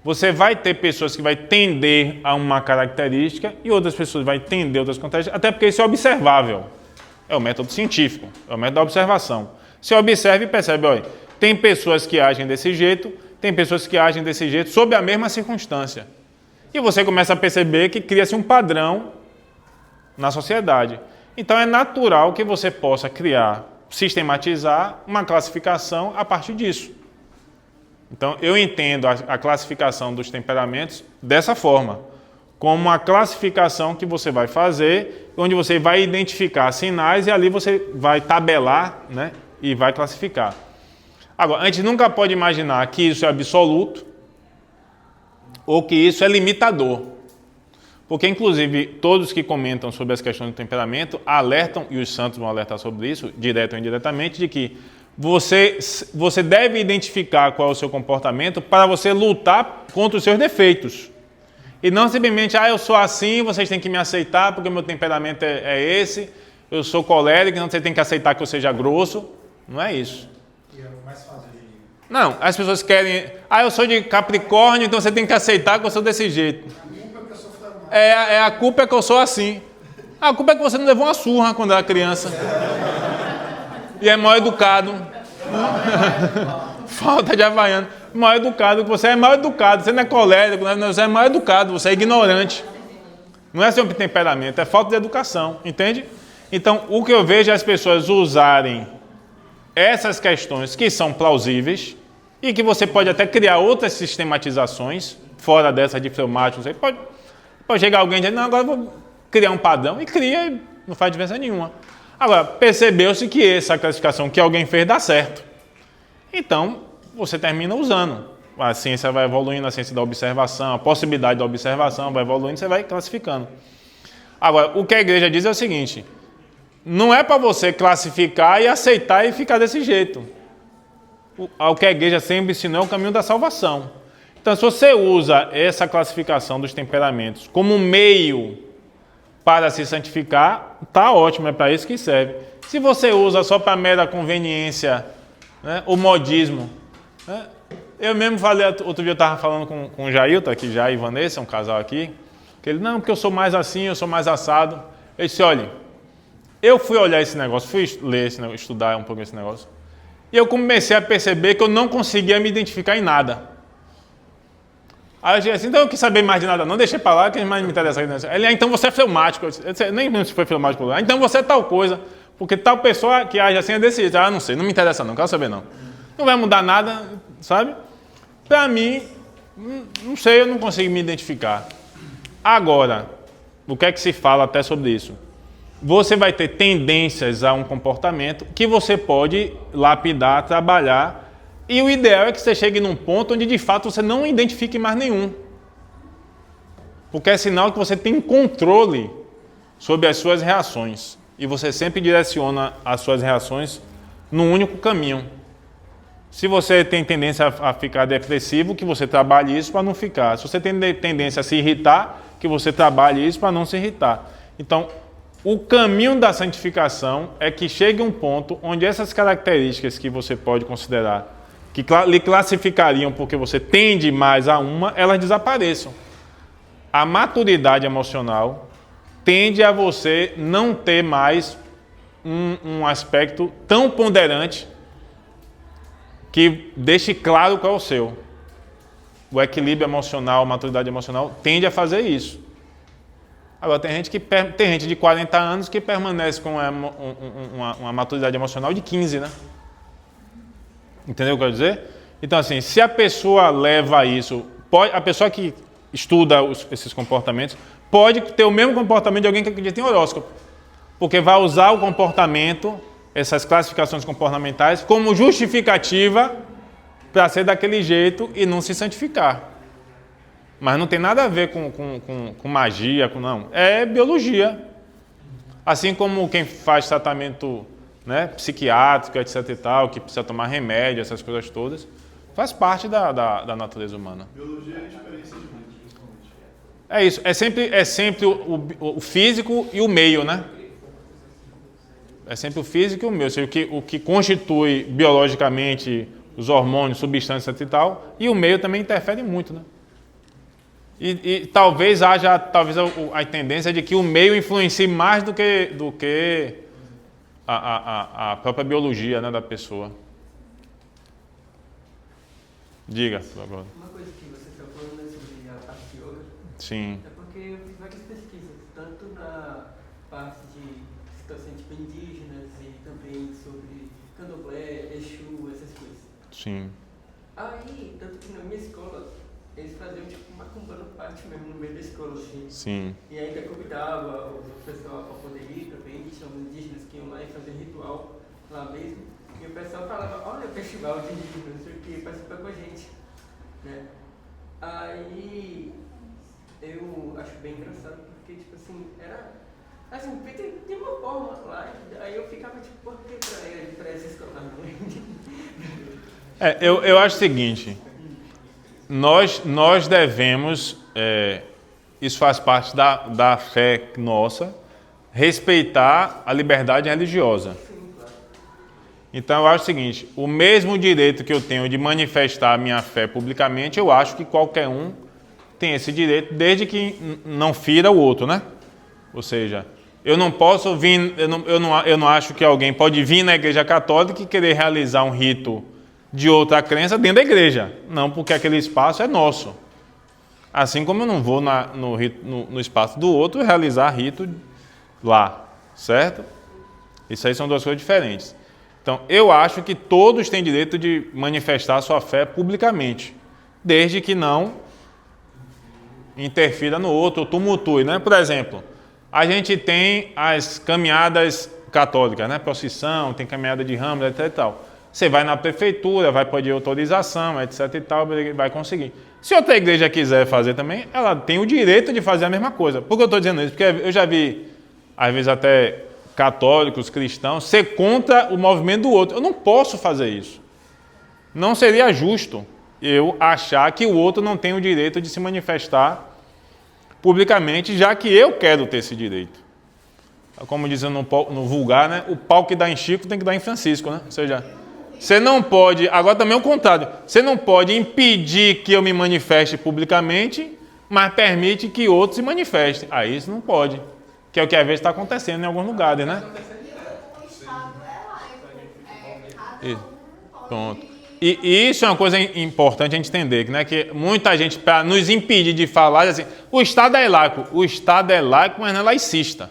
Você vai ter pessoas que vai tender a uma característica e outras pessoas vai tender a outras características, até porque isso é observável. É o método científico, é o método da observação. Você observa e percebe, olha, tem pessoas que agem desse jeito, tem pessoas que agem desse jeito sob a mesma circunstância. E você começa a perceber que cria-se um padrão na sociedade. Então é natural que você possa criar, sistematizar uma classificação a partir disso. Então eu entendo a classificação dos temperamentos dessa forma, como uma classificação que você vai fazer, onde você vai identificar sinais e ali você vai tabelar, né, e vai classificar. Agora, a gente nunca pode imaginar que isso é absoluto ou que isso é limitador. Porque, inclusive, todos que comentam sobre as questões do temperamento alertam, e os santos vão alertar sobre isso, direto ou indiretamente, de que você deve identificar qual é o seu comportamento para você lutar contra os seus defeitos. E não simplesmente, eu sou assim, vocês têm que me aceitar porque o meu temperamento é esse, eu sou colérico, então você tem que aceitar que eu seja grosso. Não é isso. Não, as pessoas querem... eu sou de Capricórnio, então você tem que aceitar que eu sou desse jeito. A culpa é que eu sou assim. A culpa é que você não levou uma surra quando era criança. E é mal educado. Falta de havaiano. Mal educado. Você é mal educado. Você não é colérico, você é mal educado. Você é ignorante. Não é seu temperamento, é falta de educação. Entende? Então, o que eu vejo é as pessoas usarem essas questões que são plausíveis e que você pode até criar outras sistematizações fora dessa de fleumático. Você pode chegar alguém e dizer, não, agora eu vou criar um padrão. E cria, e não faz diferença nenhuma. Agora, percebeu-se que essa classificação que alguém fez dá certo. Então, você termina usando. A ciência vai evoluindo, a ciência da observação, a possibilidade da observação vai evoluindo, você vai classificando. Agora, o que a igreja diz é o seguinte, não é para você classificar e aceitar e ficar desse jeito. O que a igreja sempre ensinou é o caminho da salvação. Então, se você usa essa classificação dos temperamentos como meio para se santificar, tá ótimo, é para isso que serve. Se você usa só para mera conveniência, né, o modismo, né, eu mesmo falei, outro dia eu estava falando com o Jailton, aqui, Jair e Vanessa, um casal aqui, que ele, não, porque eu sou mais assim, eu sou mais assado. Eu disse, olha, eu fui olhar esse negócio, fui ler esse negócio, estudar um pouco esse negócio, e eu comecei a perceber que eu não conseguia me identificar em nada. Aí eu disse assim, então eu não quis saber mais de nada não, deixei para lá, que mais me interessa. Ele, então você é fleumático. Eu disse, nem lembro se foi fleumático. Então você é tal coisa, porque tal pessoa que age assim é desse jeito. Não sei, não me interessa não, quero saber não. Não vai mudar nada, sabe? Para mim, não sei, eu não consigo me identificar. Agora, o que é que se fala até sobre isso? Você vai ter tendências a um comportamento que você pode lapidar, trabalhar E o ideal é que você chegue num ponto onde de fato você não identifique mais nenhum. Porque é sinal que você tem controle sobre as suas reações. E você sempre direciona as suas reações num único caminho. Se você tem tendência a ficar depressivo, que você trabalhe isso para não ficar. Se você tem tendência a se irritar, que você trabalhe isso para não se irritar. Então, o caminho da santificação é que chegue um ponto onde essas características que você pode considerar, que lhe classificariam porque você tende mais a uma, elas desapareçam. A maturidade emocional tende a você não ter mais um aspecto tão ponderante que deixe claro qual é o seu. O equilíbrio emocional, a maturidade emocional tende a fazer isso. Agora, tem gente de 40 anos que permanece com uma maturidade emocional de 15, né? Entendeu o que eu quero dizer? Então, assim, se a pessoa leva isso, a pessoa que estuda esses comportamentos pode ter o mesmo comportamento de alguém que acredita em horóscopo. Porque vai usar o comportamento, essas classificações comportamentais, como justificativa para ser daquele jeito e não se santificar. Mas não tem nada a ver com magia, não. É biologia. Assim como quem faz tratamento, né, psiquiátrico, etc e tal, que precisa tomar remédio, essas coisas todas, faz parte da natureza humana. Biologia é experiência de vida, principalmente. É isso. É sempre o físico e o meio, né? É sempre o físico e o meio. Ou seja, o que constitui biologicamente os hormônios, substâncias e tal, e o meio também interfere muito, né? E talvez haja a tendência de que o meio influencie mais do que a própria biologia, né, da pessoa. Diga, agora. Uma coisa que você está falando, né, sobre a parte de yoga, Sim. é porque eu fiz várias pesquisas, tanto na parte de situações tipo indígenas e também sobre candomblé, exu, essas coisas. Sim. Aí, tanto que na minha escola, eles faziam tipo uma macumba no pátio mesmo, no meio da escola, assim. Sim. E ainda convidava o pessoal para poder ir também, que são os indígenas que iam lá e fazer ritual lá mesmo. E o pessoal falava, olha o festival de indígenas, não sei o que, participa com a gente, né? Aí eu acho bem engraçado, porque tipo assim, era assim, de uma forma lá, aí eu ficava tipo, por que pra essa escola não? Eu acho o seguinte, nós devemos, isso faz parte da fé nossa, respeitar a liberdade religiosa. Então eu acho o seguinte, o mesmo direito que eu tenho de manifestar a minha fé publicamente, eu acho que qualquer um tem esse direito, desde que não fira o outro, né? Ou seja, eu não posso vir, eu não acho que alguém pode vir na igreja católica e querer realizar um rito de outra crença dentro da igreja. Não, porque aquele espaço é nosso. Assim como eu não vou no espaço do outro realizar rito lá, certo? Isso aí são duas coisas diferentes. Então, eu acho que todos têm direito de manifestar a sua fé publicamente, desde que não interfira no outro, ou tumultue, né? Por exemplo, a gente tem as caminhadas católicas, né? Procissão, tem caminhada de ramos, etc e tal. Você vai na prefeitura, vai pedir autorização, etc e tal, vai conseguir. Se outra igreja quiser fazer também, ela tem o direito de fazer a mesma coisa. Por que eu estou dizendo isso? Porque eu já vi, às vezes até católicos, cristãos, ser contra o movimento do outro. Eu não posso fazer isso. Não seria justo eu achar que o outro não tem o direito de se manifestar publicamente, já que eu quero ter esse direito. Como dizem no vulgar, né? O pau que dá em Chico tem que dar em Francisco, né? Ou seja, você não pode, agora também é o contrário, você não pode impedir que eu me manifeste publicamente, mas permite que outros se manifestem. Aí isso não pode. Que é o que às vezes está acontecendo em alguns lugares, né? O Estado é laico. Isso. Pronto. E isso é uma coisa importante a gente entender, né? Que muita gente, para nos impedir de falar, diz assim, o Estado é laico. O Estado é laico, mas não é laicista.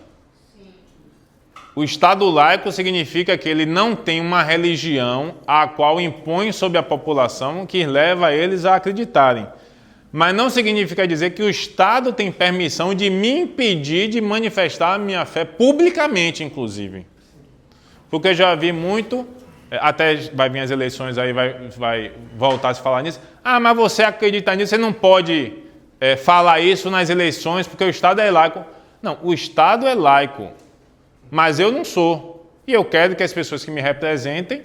O Estado laico significa que ele não tem uma religião a qual impõe sobre a população que leva eles a acreditarem. Mas não significa dizer que o Estado tem permissão de me impedir de manifestar a minha fé publicamente, inclusive. Porque eu já vi muito até vai vir as eleições, aí vai voltar a se falar nisso. Ah, mas você acredita nisso, você não pode falar isso nas eleições porque o Estado é laico. Não, o Estado é laico, mas eu não sou. E eu quero que as pessoas que me representem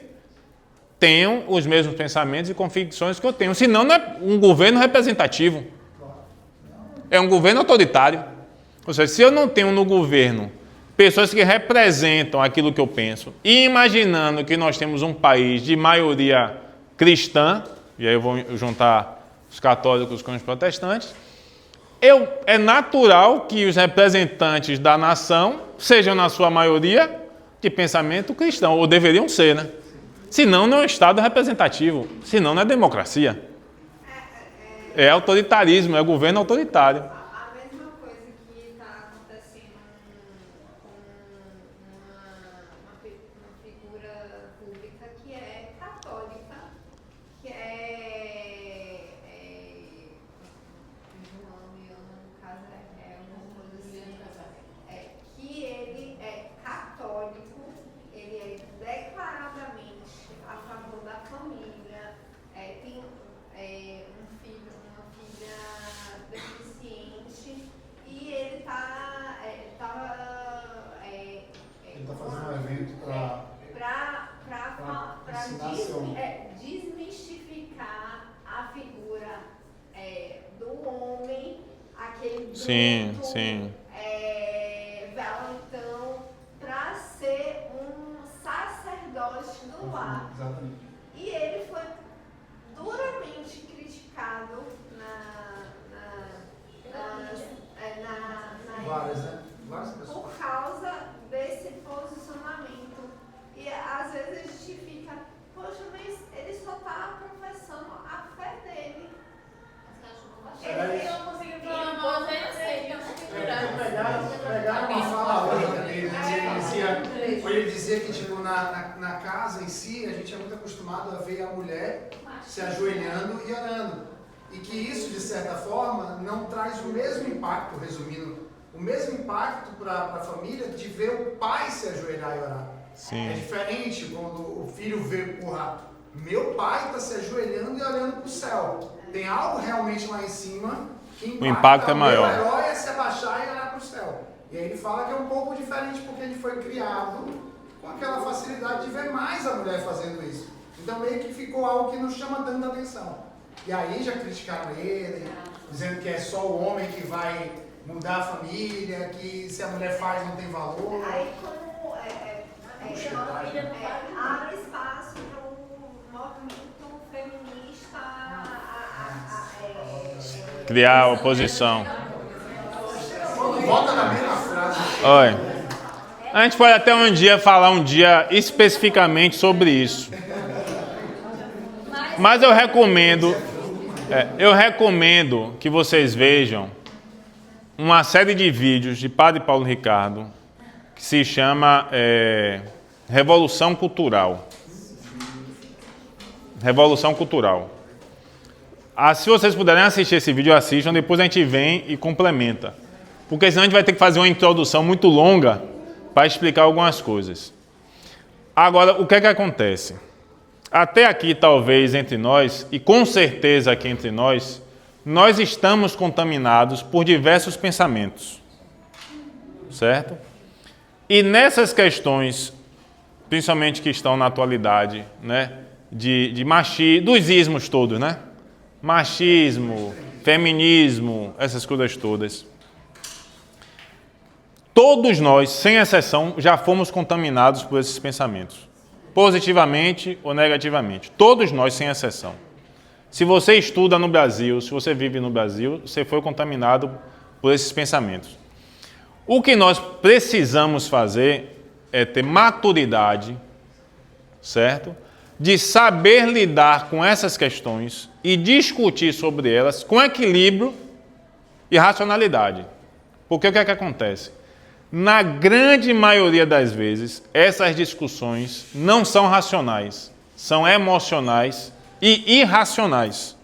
tenham os mesmos pensamentos e convicções que eu tenho. Senão não é um governo representativo. É um governo autoritário. Ou seja, se eu não tenho no governo pessoas que representam aquilo que eu penso, e imaginando que nós temos um país de maioria cristã, e aí eu vou juntar os católicos com os protestantes, é natural que os representantes da nação sejam, na sua maioria, de pensamento cristão, ou deveriam ser, né? Senão não é um Estado representativo, senão não é democracia. É autoritarismo, é governo autoritário. A mesma coisa que está acontecendo com uma figura pública que é católica, que João, no caso uma coisa assim, que ele é católico, ele é declaradamente a favor da família, tem um filho, uma filha deficiente, e ele tava fazendo um evento para desmistificar a figura do homem, aquele bruto, Sim. valentão, para ser um sacerdote do lar. Exatamente. E ele foi duramente criticado Várias pessoas. por causa desse posicionamento. E às vezes a gente fica, poxa, mas ele só está professando a fé dele. Ele não conseguiu falar mal, mas ele Pegaram uma fala outra dele, onde ele dizia que tipo, na casa em si, a gente é muito acostumado a ver a mulher se ajoelhando e orando. E que isso, de certa forma, não traz o mesmo impacto, resumindo, o mesmo impacto para a família de ver o pai se ajoelhar e orar. Sim. É diferente quando o filho vê, porra, meu pai está se ajoelhando e olhando para o céu. Tem algo realmente lá em cima que O impacto é maior. O herói é se abaixar e olhar para o céu. E aí ele fala que é um pouco diferente porque ele foi criado com aquela facilidade de ver mais a mulher fazendo isso. Então meio que ficou algo que não chama tanta atenção. E aí já criticaram ele, dizendo que é só o homem que vai mudar a família, que se a mulher faz não tem valor. Aí como abre espaço para o movimento feminista Criar oposição. Volta na mesma frase. Oi. A gente pode até falar um dia especificamente sobre isso. Mas eu recomendo que vocês vejam uma série de vídeos de Padre Paulo Ricardo que se chama Revolução Cultural. Revolução Cultural. Se vocês puderem assistir esse vídeo, assistam, depois a gente vem e complementa. Porque senão a gente vai ter que fazer uma introdução muito longa para explicar algumas coisas. Agora, o que é que acontece? Até aqui, talvez, entre nós, e com certeza aqui entre nós estamos contaminados por diversos pensamentos. Certo? E nessas questões, principalmente que estão na atualidade, né, de machismo, dos ismos todos, né? Machismo, feminismo, essas coisas todas. Todos nós, sem exceção, já fomos contaminados por esses pensamentos. Positivamente ou negativamente. Todos nós, sem exceção. Se você estuda no Brasil, se você vive no Brasil, você foi contaminado por esses pensamentos. O que nós precisamos fazer é ter maturidade, certo? De saber lidar com essas questões e discutir sobre elas com equilíbrio e racionalidade. Porque o que é que acontece? Na grande maioria das vezes, essas discussões não são racionais, são emocionais e irracionais.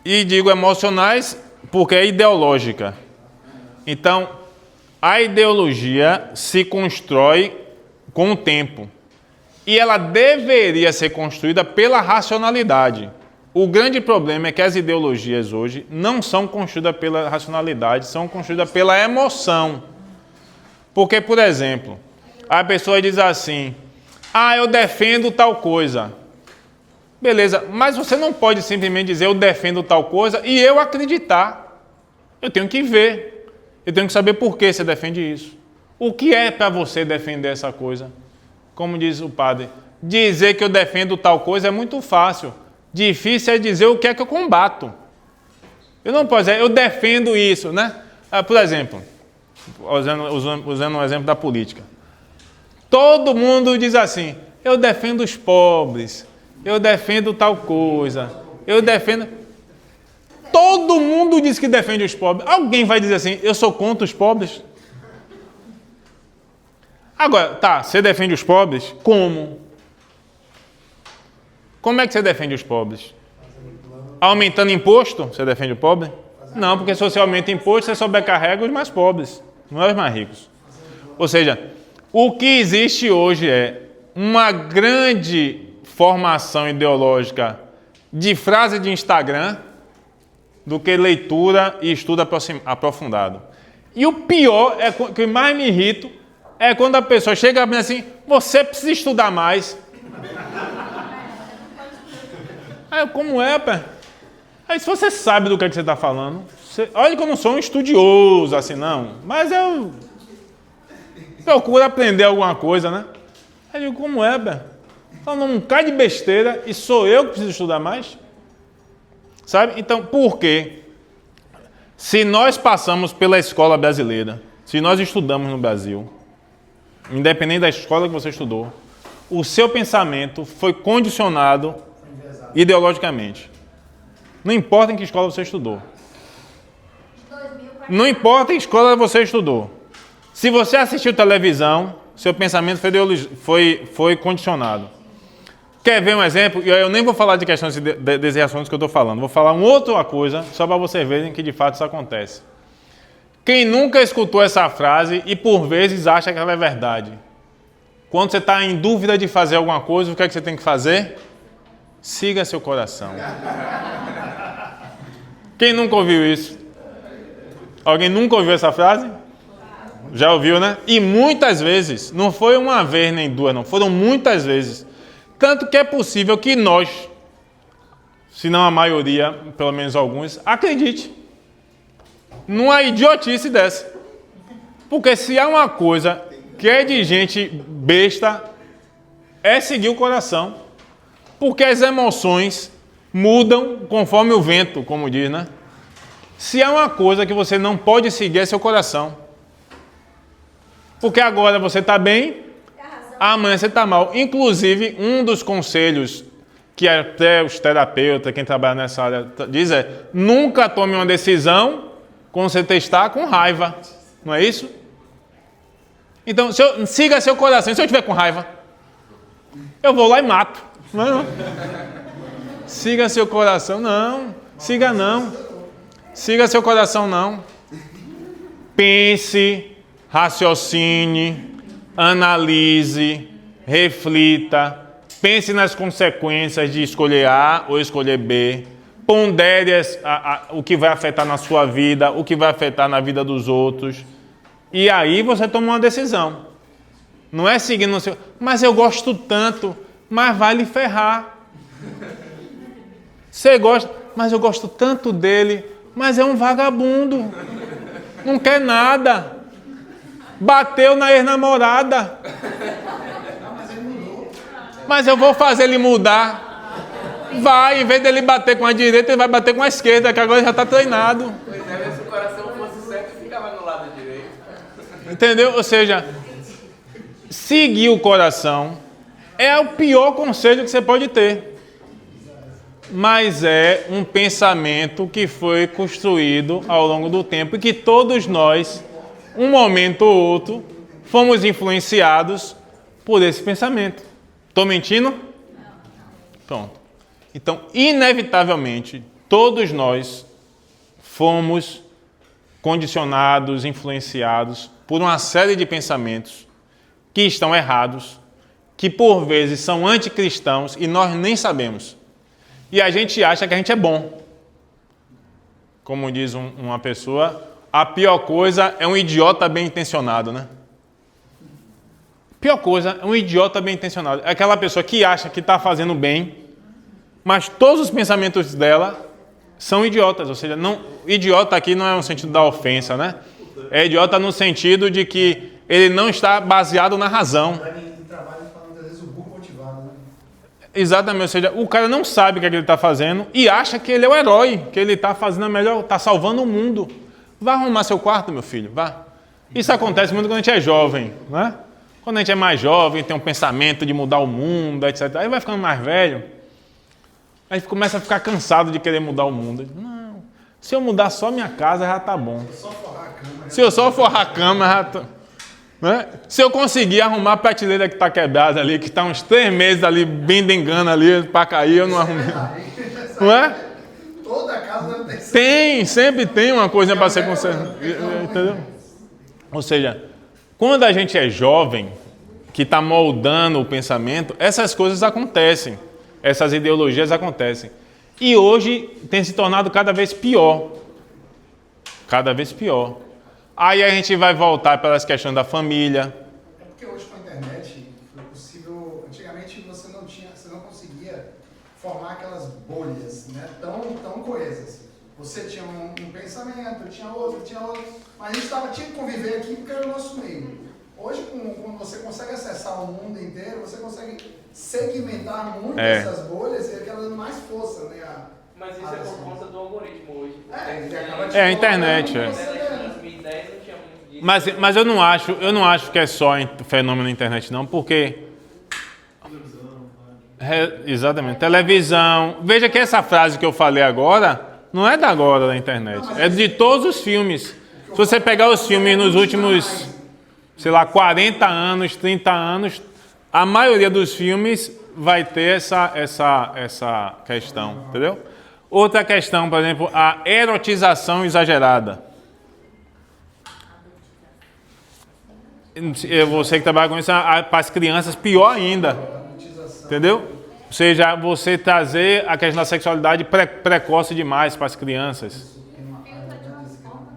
E digo emocionais porque é ideológica. Então, a ideologia se constrói com o tempo. E ela deveria ser construída pela racionalidade. O grande problema é que as ideologias hoje não são construídas pela racionalidade, são construídas pela emoção. Porque, por exemplo, a pessoa diz assim, eu defendo tal coisa. Beleza, mas você não pode simplesmente dizer eu defendo tal coisa e eu acreditar. Eu tenho que ver, eu tenho que saber por que você defende isso. O que é para você defender essa coisa? Como diz o padre, dizer que eu defendo tal coisa é muito fácil. Difícil é dizer o que é que eu combato. Eu não posso dizer, eu defendo isso, né? Por exemplo, usando um exemplo da política. Todo mundo diz assim, eu defendo os pobres, eu defendo tal coisa, eu defendo... Todo mundo diz que defende os pobres. Alguém vai dizer assim, eu sou contra os pobres? Agora, tá, você defende os pobres? Como? Como é que você defende os pobres? Aumentando imposto, você defende o pobre? Não, porque se você aumenta imposto, você sobrecarrega os mais pobres, não é os mais ricos. Ou seja, o que existe hoje é uma grande formação ideológica de frase de Instagram do que leitura e estudo aprofundado. E o pior, o que mais me irrita, é quando a pessoa chega e diz assim, você precisa estudar mais. Aí, como é, pé? Aí, se você sabe do que você está falando, olha que eu não sou um estudioso, assim, não, mas eu procuro aprender alguma coisa, né? Aí eu digo, como é, pé? Falando um bocado de besteira e sou eu que preciso estudar mais? Sabe? Então, por quê? Se nós passamos pela escola brasileira, se nós estudamos no Brasil, independente da escola que você estudou, o seu pensamento foi condicionado ideologicamente. Não importa em que escola você estudou. Não importa em que escola você estudou. Se você assistiu televisão, seu pensamento foi condicionado. Quer ver um exemplo? Eu nem vou falar de questões desses assuntos que eu estou falando. Vou falar uma outra coisa, só para vocês verem que de fato isso acontece. Quem nunca escutou essa frase e por vezes acha que ela é verdade? Quando você está em dúvida de fazer alguma coisa, o que é que você tem que fazer? Siga seu coração. Quem nunca ouviu isso? Alguém nunca ouviu essa frase? Já ouviu, né? E muitas vezes, não foi uma vez nem duas, não, foram muitas vezes. Tanto que é possível que nós, se não a maioria, pelo menos alguns, acredite numa idiotice dessa. Porque se há uma coisa que é de gente besta, é seguir o coração. Porque as emoções mudam conforme o vento, como diz, né? Se há uma coisa que você não pode seguir, é seu coração. Porque agora você está bem, amanhã você está mal. Inclusive, um dos conselhos que até os terapeutas, quem trabalha nessa área, diz nunca tome uma decisão quando você está com raiva. Não é isso? Então, siga seu coração. Se eu estiver com raiva, eu vou lá e mato. Não. Siga seu coração. Não. Siga não. Siga seu coração, não. Pense, raciocine, analise, reflita, pense nas consequências de escolher A ou escolher B, pondere o que vai afetar na sua vida, o que vai afetar na vida dos outros, e aí você toma uma decisão. Não é seguindo o seu... Mas eu gosto tanto, mas vai lhe ferrar. Você gosta, mas eu gosto tanto dele, mas é um vagabundo, não quer nada. Bateu na ex-namorada. Mas eu vou fazer ele mudar. Vai, em vez dele bater com a direita, ele vai bater com a esquerda, que agora ele já está treinado. Pois é, se o coração fosse certo, ficava no lado direito. Entendeu? Ou seja, seguir o coração é o pior conselho que você pode ter. Mas é um pensamento que foi construído ao longo do tempo e que todos nós, um momento ou outro, fomos influenciados por esse pensamento. Estou mentindo? Pronto. Então, inevitavelmente, todos nós fomos condicionados, influenciados por uma série de pensamentos que estão errados que por vezes são anticristãos e nós nem sabemos. E a gente acha que a gente é bom. Como diz uma pessoa, a pior coisa é um idiota bem intencionado, né? Pior coisa é um idiota bem intencionado. É aquela pessoa que acha que está fazendo bem, mas todos os pensamentos dela são idiotas. Ou seja, não, idiota aqui não é no sentido da ofensa, né? É idiota no sentido de que ele não está baseado na razão. Em trabalho, falando às vezes o burro motivado, né? Exatamente, ou seja, o cara não sabe o que, é que ele está fazendo e acha que ele é o herói, que ele está fazendo a melhor, está salvando o mundo. Vá arrumar seu quarto, meu filho, vá. Isso acontece muito quando a gente é jovem, né? Quando a gente é mais jovem, tem um pensamento de mudar o mundo, etc. Aí vai ficando mais velho, aí começa a ficar cansado de querer mudar o mundo. Não, se eu mudar só minha casa, já está bom. Se eu só forrar a cama, já tá, né? Se eu conseguir arrumar a prateleira que está quebrada ali, que está uns 3 meses ali, bem dengando ali, para cair, eu não arrumei. Não é? Toda casa deve ter. Sempre tem uma coisa para ser consertada. Entendeu? Ou seja, quando a gente é jovem, que está moldando o pensamento, essas coisas acontecem, essas ideologias acontecem. E hoje tem se tornado cada vez pior. Cada vez pior. Aí a gente vai voltar pelas questões da família. É porque hoje com a internet foi possível. Antigamente você não conseguia formar aquelas bolhas, né, tão coesas. Você tinha um pensamento, tinha outro, mas a gente tinha que conviver aqui porque era o nosso meio. Hoje, quando você consegue acessar o mundo inteiro, você consegue segmentar muito essas bolhas e aquela dando mais força, né? Mas isso é por conta do algoritmo hoje. A internet. Em 2010 não tinha muito disso. Mas eu não acho que é só fenômeno na internet, não, porque... Exatamente. Televisão. Veja que essa frase que eu falei agora, não é da agora da internet. É de todos os filmes. Se você pegar os filmes nos últimos, sei lá, 40 anos, 30 anos, a maioria dos filmes vai ter essa questão, entendeu? Outra questão, por exemplo, a erotização exagerada. Você que trabalha com isso, para as crianças, pior ainda. Entendeu? Ou seja, você trazer a questão da sexualidade precoce demais para as crianças.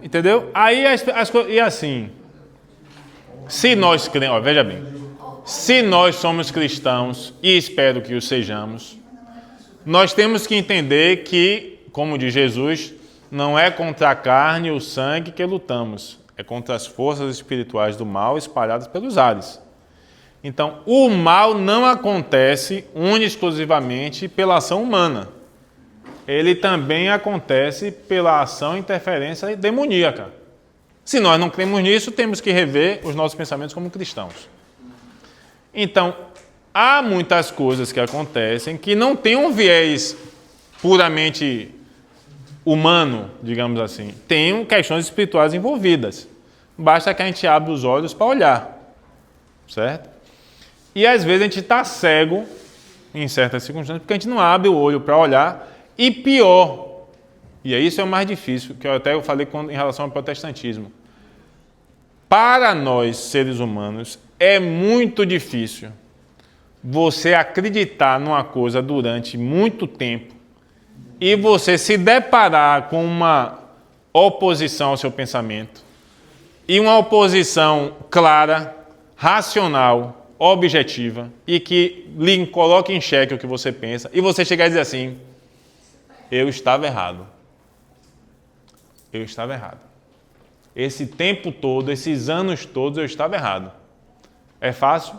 Entendeu? Aí e assim, se nós cremos, veja bem, se nós somos cristãos, e espero que o sejamos, nós temos que entender que, como diz Jesus, não é contra a carne e o sangue que lutamos, é contra as forças espirituais do mal espalhadas pelos ares. Então, o mal não acontece única e exclusivamente pela ação humana. Ele também acontece pela ação e interferência demoníaca. Se nós não cremos nisso, temos que rever os nossos pensamentos como cristãos. Então, há muitas coisas que acontecem que não têm um viés puramente humano, digamos assim. Tem questões espirituais envolvidas. Basta que a gente abra os olhos para olhar. Certo? E às vezes a gente está cego em certas circunstâncias porque a gente não abre o olho para olhar. E pior, e isso é o mais difícil, que eu falei em relação ao protestantismo. Para nós, seres humanos, é muito difícil você acreditar numa coisa durante muito tempo e você se deparar com uma oposição ao seu pensamento e uma oposição clara, racional, objetiva e que lhe coloque em xeque o que você pensa e você chegar e dizer assim, eu estava errado. Eu estava errado. Esse tempo todo, esses anos todos, eu estava errado. É fácil?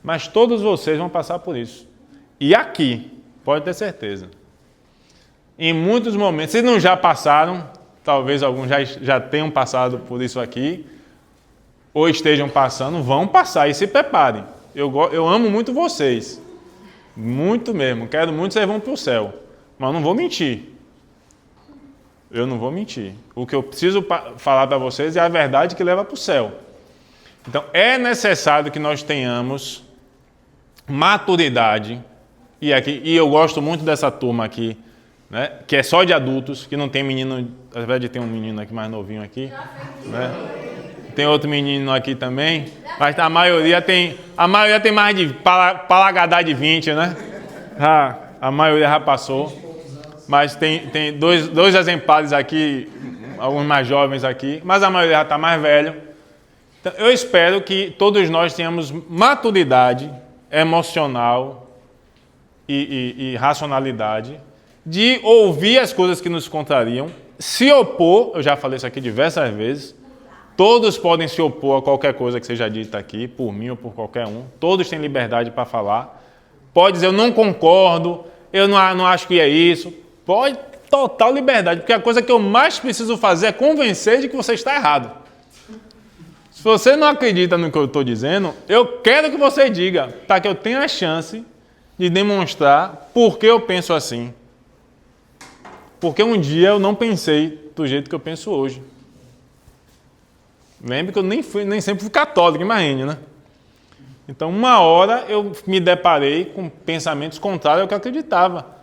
Mas todos vocês vão passar por isso. E aqui, pode ter certeza. Em muitos momentos, se não já passaram, talvez alguns já tenham passado por isso aqui, ou estejam passando, vão passar e se preparem. Eu amo muito vocês. Muito mesmo. Quero muito que vocês vão para o céu. Mas não vou mentir. Eu não vou mentir. O que eu preciso falar para vocês é a verdade que leva para o céu. Então, é necessário que nós tenhamos maturidade. E eu gosto muito dessa turma aqui, né, que é só de adultos, que não tem menino, ao invés de ter um menino aqui mais novinho aqui. Né? Tem outro menino aqui também, mas a maioria tem mais de palagadar de 20, né? A maioria já passou. Mas tem dois exemplares aqui, alguns mais jovens aqui, mas a maioria já está mais velho. Então, eu espero que todos nós tenhamos maturidade emocional e racionalidade de ouvir as coisas que nos contrariam, se opor, eu já falei isso aqui diversas vezes, todos podem se opor a qualquer coisa que seja dita aqui, por mim ou por qualquer um, todos têm liberdade para falar, pode dizer eu não concordo, eu não acho que é isso, pode, total liberdade, porque a coisa que eu mais preciso fazer é convencer de que você está errado. Se você não acredita no que eu estou dizendo, eu quero que você diga, para que eu tenha a chance de demonstrar por que eu penso assim. Porque um dia eu não pensei do jeito que eu penso hoje. Lembre que eu nem sempre fui católico, imagine, né? Então, uma hora eu me deparei com pensamentos contrários ao que eu acreditava.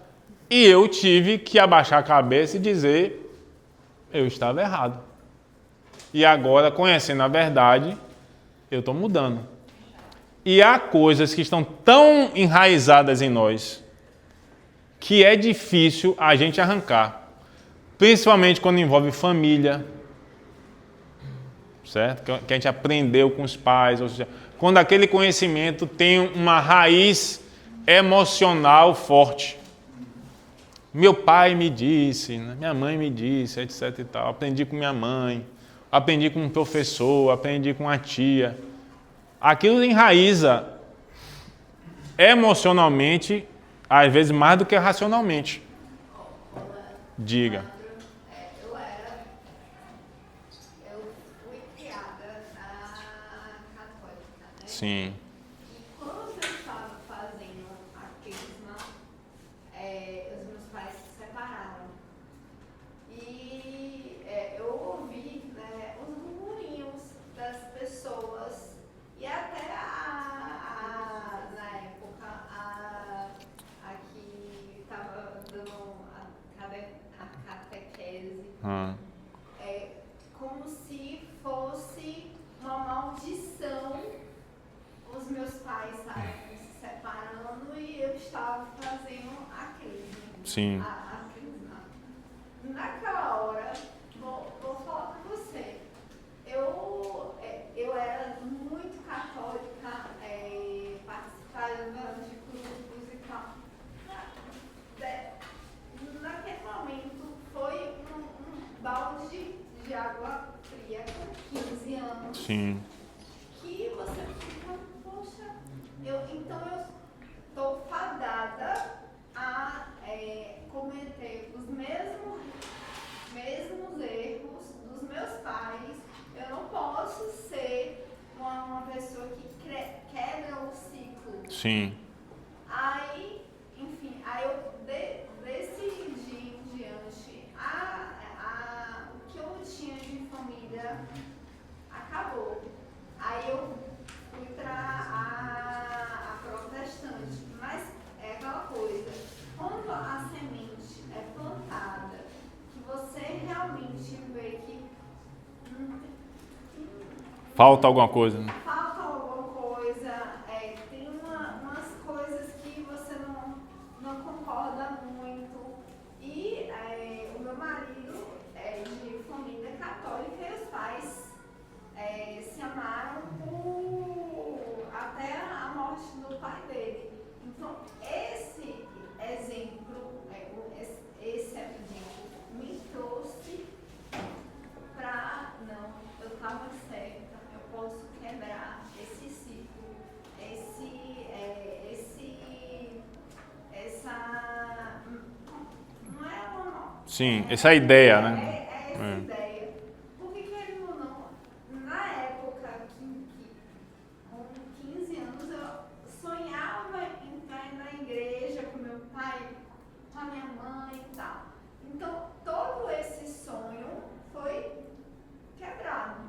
E eu tive que abaixar a cabeça e dizer, eu estava errado. E agora, conhecendo a verdade, eu estou mudando. E há coisas que estão tão enraizadas em nós que é difícil a gente arrancar. Principalmente quando envolve família, certo? Que a gente aprendeu com os pais, ou seja, quando aquele conhecimento tem uma raiz emocional forte. Meu pai me disse, minha mãe me disse, etc e tal. Aprendi com minha mãe, aprendi com um professor, aprendi com a tia. Aquilo enraiza emocionalmente, às vezes mais do que racionalmente. Diga. Eu fui criada na católica, né? Sim. E quando eu estava fazendo a crisma, os meus pais se separaram. E eu ouvi, né, os murmurinhos das pessoas e até na época a que estava dando a catequese, como se fosse uma maldição os meus pais se separando e eu estava fazendo a crisma. Sim. A crisma. Naquela hora, vou falar com você, eu era muito católica, participava de grupos e tal. Naquele momento foi um balde de água fria com 15 anos. Sim. Que você fica, poxa, então eu estou fadada a cometer os mesmos erros dos meus pais. Eu não posso ser uma pessoa que quebra o ciclo. Sim. Aí, enfim, eu desse dia em diante, o que eu tinha de família acabou. Aí eu fui para a protestante, mas é aquela coisa, quando a semente é plantada, que você realmente vê que Falta alguma coisa, né? falta alguma coisa, tem umas coisas que você não concorda muito. E o meu marido é de família católica e os pais se amaram até a morte do pai dele. Então, esse exemplo me trouxe para, não, eu estava certa, eu posso quebrar esse ciclo, essa, não é uma... Sim, essa ideia, né? Essa ideia. Porque, querendo ou não, na época com 15 anos, eu sonhava em entrar na igreja com meu pai, com a minha mãe e tal. Então, todo esse sonho foi quebrado.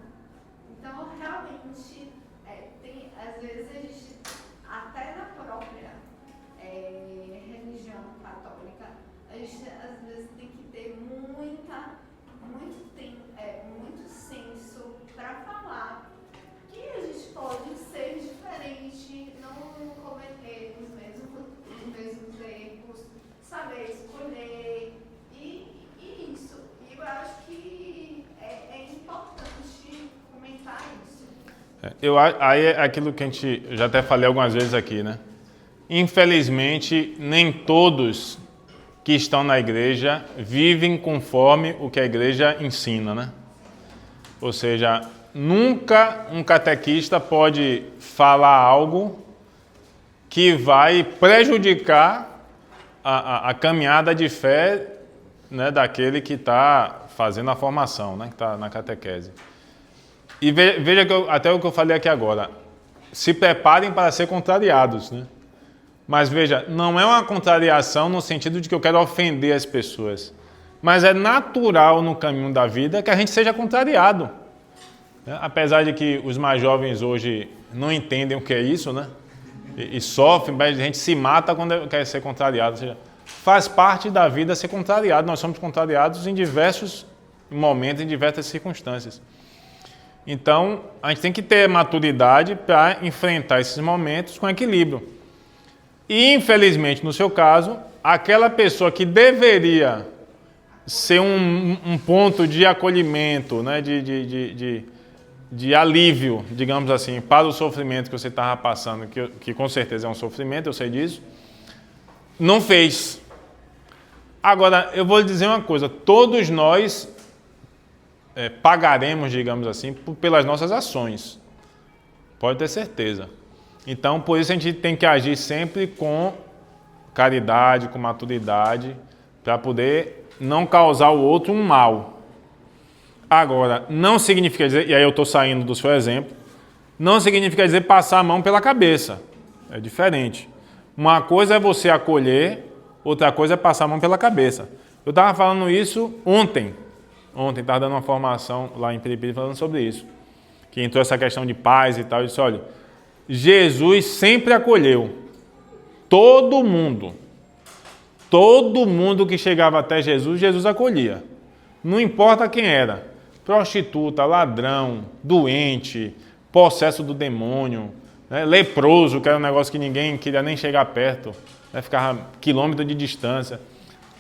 Então, realmente, às vezes a gente, até na própria religião católica, a gente às vezes tem que ter muito senso para falar Aí é aquilo que a gente já até falei algumas vezes aqui, né? Infelizmente, nem todos que estão na igreja vivem conforme o que a igreja ensina, né? Ou seja, nunca um catequista pode falar algo que vai prejudicar a caminhada de fé, né, daquele que está fazendo a formação, né, que está na catequese. E veja que até o que eu falei aqui agora, se preparem para ser contrariados, né? Mas veja, não é uma contrariação no sentido de que eu quero ofender as pessoas, mas é natural no caminho da vida que a gente seja contrariado. Apesar de que os mais jovens hoje não entendem o que é isso, né? E sofrem, mas a gente se mata quando quer ser contrariado. Ou seja, faz parte da vida ser contrariado. Nós somos contrariados em diversos momentos, em diversas circunstâncias. Então, a gente tem que ter maturidade para enfrentar esses momentos com equilíbrio. E, infelizmente, no seu caso, aquela pessoa que deveria ser um ponto de acolhimento, né, de alívio, digamos assim, para o sofrimento que você estava passando, que com certeza é um sofrimento, eu sei disso, não fez. Agora, eu vou lhe dizer uma coisa, todos nós pagaremos, digamos assim, pelas nossas ações. Pode ter certeza. Então, por isso a gente tem que agir sempre com caridade, com maturidade, para poder não causar ao outro um mal. Agora, não significa dizer, e aí eu estou saindo do seu exemplo, não significa dizer passar a mão pela cabeça. É diferente. Uma coisa é você acolher, outra coisa é passar a mão pela cabeça. Eu estava falando isso ontem. Ontem estava dando uma formação lá em Piripiri falando sobre isso. Que entrou essa questão de paz e tal. Eu disse, olha, Jesus sempre acolheu todo mundo. Todo mundo que chegava até Jesus, Jesus acolhia. Não importa quem era. Prostituta, ladrão, doente, possesso do demônio, né, leproso, que era um negócio que ninguém queria nem chegar perto, né, ficava quilômetro de distância.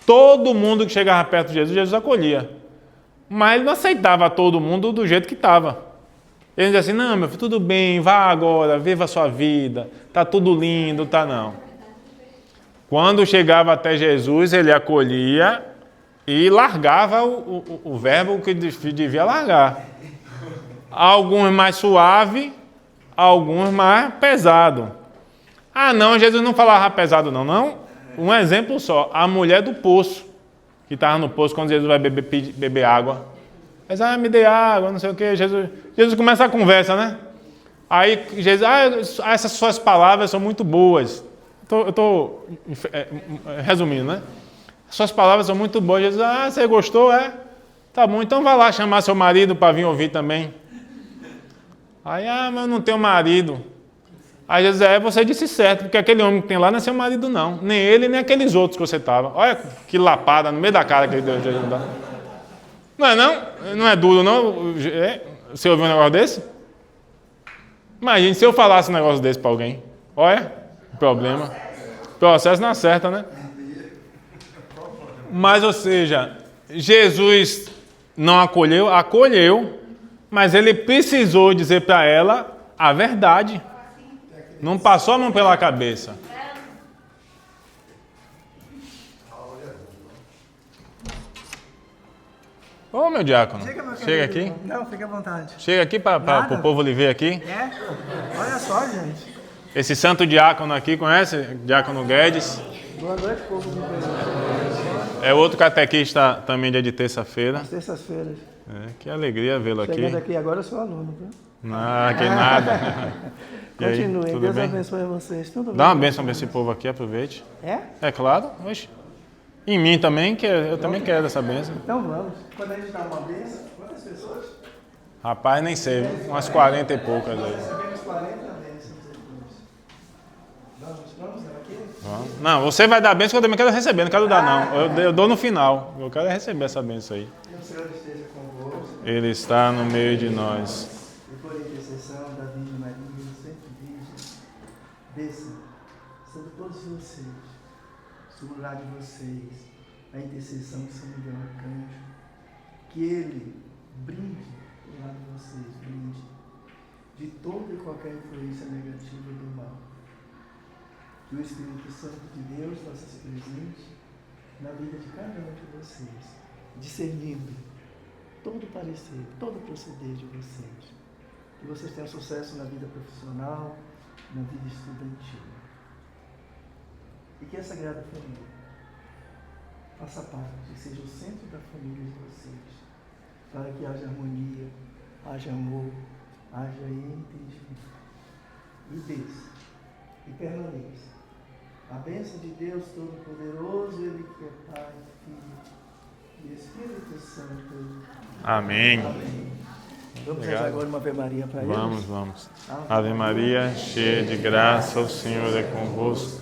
Todo mundo que chegava perto de Jesus, Jesus acolhia. Mas ele não aceitava todo mundo do jeito que estava. Ele dizia assim, não, meu filho, tudo bem, vá agora, viva a sua vida, tá tudo lindo, tá não. Quando chegava até Jesus, ele acolhia e largava o verbo que devia largar. Alguns mais suave, alguns mais pesado. Ah, não, Jesus não falava pesado não. Um exemplo só, a mulher do poço, que estava no poço quando Jesus vai beber água. Mas, me dê água, não sei o quê. Jesus começa a conversa, né? Aí Jesus, essas suas palavras são muito boas. Eu estou resumindo, né? Suas palavras são muito boas. Jesus, você gostou, é? Tá bom, então vai lá chamar seu marido para vir ouvir também. Aí, mas eu não tenho marido. Aí Jesus, você disse certo, porque aquele homem que tem lá não é seu marido não. Nem ele, nem aqueles outros que você estava. Olha que lapada no meio da cara que ele deu. Não é não? Não é duro não? Você ouviu um negócio desse? Imagine se eu falasse um negócio desse para alguém. Olha, problema. Processo não acerta, né? Mas, ou seja, Jesus não acolheu, mas ele precisou dizer para ela a verdade. Não passou a mão pela cabeça. Ô, meu diácono, chega aqui. Não, fica à vontade. Chega aqui para o povo lhe ver aqui. É? Olha só, gente. Esse santo diácono aqui, conhece? Diácono Guedes. Boa noite, povo de Deus. É outro catequista também dia de terça-feira. Às terças-feiras. Que alegria vê-lo aqui. Chegando aqui agora, eu sou aluno, viu? Que nada. Continuem, Deus bem? abençoe vocês. Tudo bem? Dá uma bênção para esse povo aqui, aproveite. É? É claro. Oxe. Em mim também, que eu também quero essa bênção. Então vamos. Quando a gente dá uma bênção, quantas pessoas? Rapaz, nem sei, umas 40 e poucas aí. Recebemos 40 bênçãos depois. Vamos dar aqui? Vamos. Não, você vai dar bênção que eu também quero receber, não quero dar não. Eu dou no final. Eu quero receber essa bênção aí. Que o Senhor esteja convosco. Ele está no meio de nós. E por intercessão da Virgem Maria, sempre Virgem, desça sobre todos vocês, sobre o lado de vocês, a intercessão de São Miguel Arcanjo, que ele brinde do lado de vocês, brinde de toda e qualquer influência negativa do mal. Que o Espírito Santo de Deus faça se presente na vida de cada um de vocês, discernindo todo parecer, todo proceder de vocês. Que vocês tenham sucesso na vida profissional, na vida estudantil. E que a Sagrada Família faça parte, seja o centro da família de vocês, para que haja harmonia, haja amor, haja entendimento. E desça, e permaneça. A bênção de Deus Todo-Poderoso, Ele que é Pai, Filho e Espírito Santo. Amém. Amém. Vamos Obrigado. fazer agora uma Ave Maria para eles? Vamos. Ave Maria, cheia de graça, o Senhor é convosco.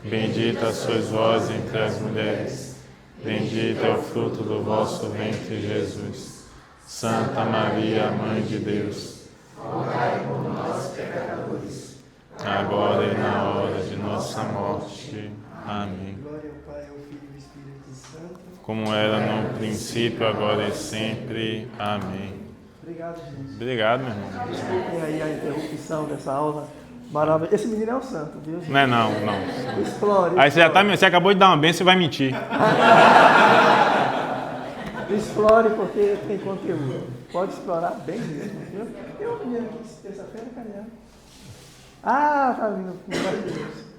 Bendita sois vós entre as mulheres. Bendito é o fruto do vosso ventre, Jesus. Santa Maria, Mãe de Deus, rogai por nós, pecadores, agora e na hora de nossa morte. Amém. Glória ao Pai, ao Filho e ao Espírito Santo. Como era no princípio, agora e sempre. Amém. Obrigado, gente. Obrigado, meu irmão. Desculpem aí a interrupção dessa aula maravilhosa. Esse menino é o santo, viu, gente? Não. Explore. Aí você acabou de dar uma benção e vai mentir. Explore porque tem conteúdo. Pode explorar bem mesmo, viu? Tem um menino aqui terça-feira, cadê? Ah, tá vindo. Maravilhoso.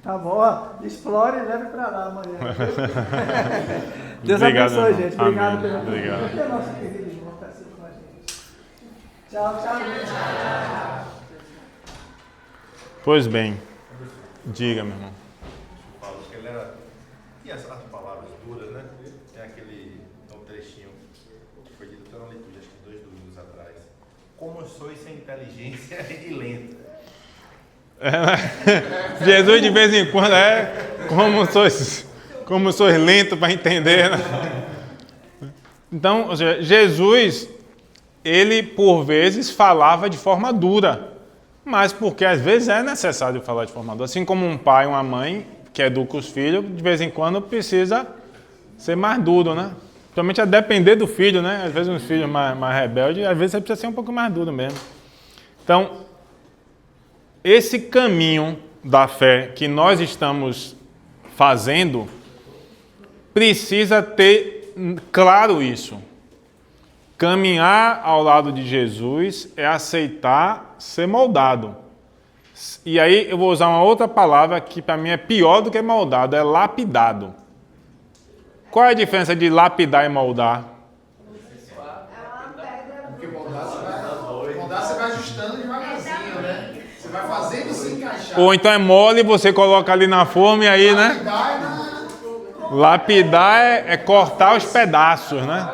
Tá bom, ó. Explore e leve pra lá amanhã. Deus Obrigado, abençoe, irmão. gente. Obrigado Amém. pela Obrigado. Aqui é nosso querido irmão que está sempre com a gente. Tchau, gente. Pois bem, diga, meu irmão. Paulo, que ele era. E as palavras duras, né? Tem aquele trechinho que foi dito até na liturgia, acho que 2 domingos atrás. Como sois sem inteligência e lenta. Jesus de vez em quando como sois lento para entender, né? Então, ou seja, Jesus, ele por vezes falava de forma dura. Mas porque às vezes é necessário falar de forma dura. Assim como um pai, uma mãe que educa os filhos, de vez em quando precisa ser mais duro, né? Principalmente a depender do filho, né? Às vezes um filho mais rebelde, às vezes você precisa ser um pouco mais duro mesmo. Então, esse caminho da fé que nós estamos fazendo precisa ter claro isso. Caminhar ao lado de Jesus é aceitar ser moldado. E aí eu vou usar uma outra palavra que para mim é pior do que moldado, é lapidado. Qual é a diferença de lapidar e moldar? Porque moldar você vai ajustando devagarzinho, né? Você vai fazendo se encaixar. Ou então é mole, você coloca ali na forma e aí, né? Lapidar é cortar os pedaços, né?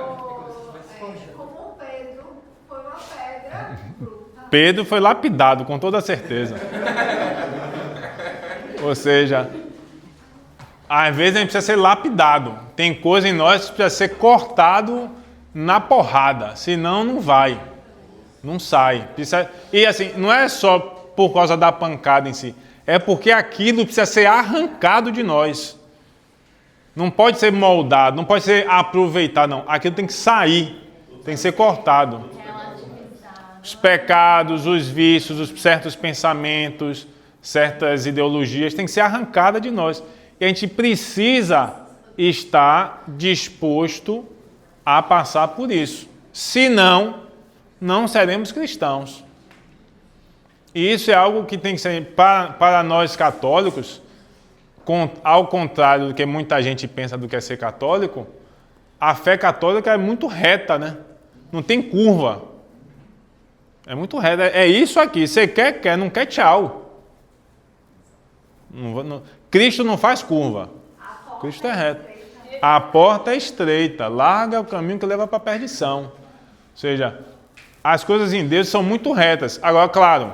Como Pedro foi uma pedra bruta. Pedro foi lapidado, com toda certeza. Ou seja, às vezes a gente precisa ser lapidado. Tem coisa em nós que precisa ser cortado na porrada, senão não vai, não sai. E assim, não é só por causa da pancada em si, é porque aquilo precisa ser arrancado de nós. Não pode ser moldado, não pode ser aproveitado, não. Aquilo tem que sair, tem que ser cortado. Os pecados, os vícios, os certos pensamentos, certas ideologias têm que ser arrancadas de nós. E a gente precisa estar disposto a passar por isso. Senão, não seremos cristãos. E isso é algo que tem que ser, para nós católicos, ao contrário do que muita gente pensa do que é ser católico, a fé católica é muito reta, né? Não tem curva. É muito reta. É isso aqui. Você quer, não quer, tchau. Cristo não faz curva. Cristo é reto. A porta é estreita. Larga é o caminho que leva para a perdição. Ou seja, as coisas em Deus são muito retas. Agora, claro,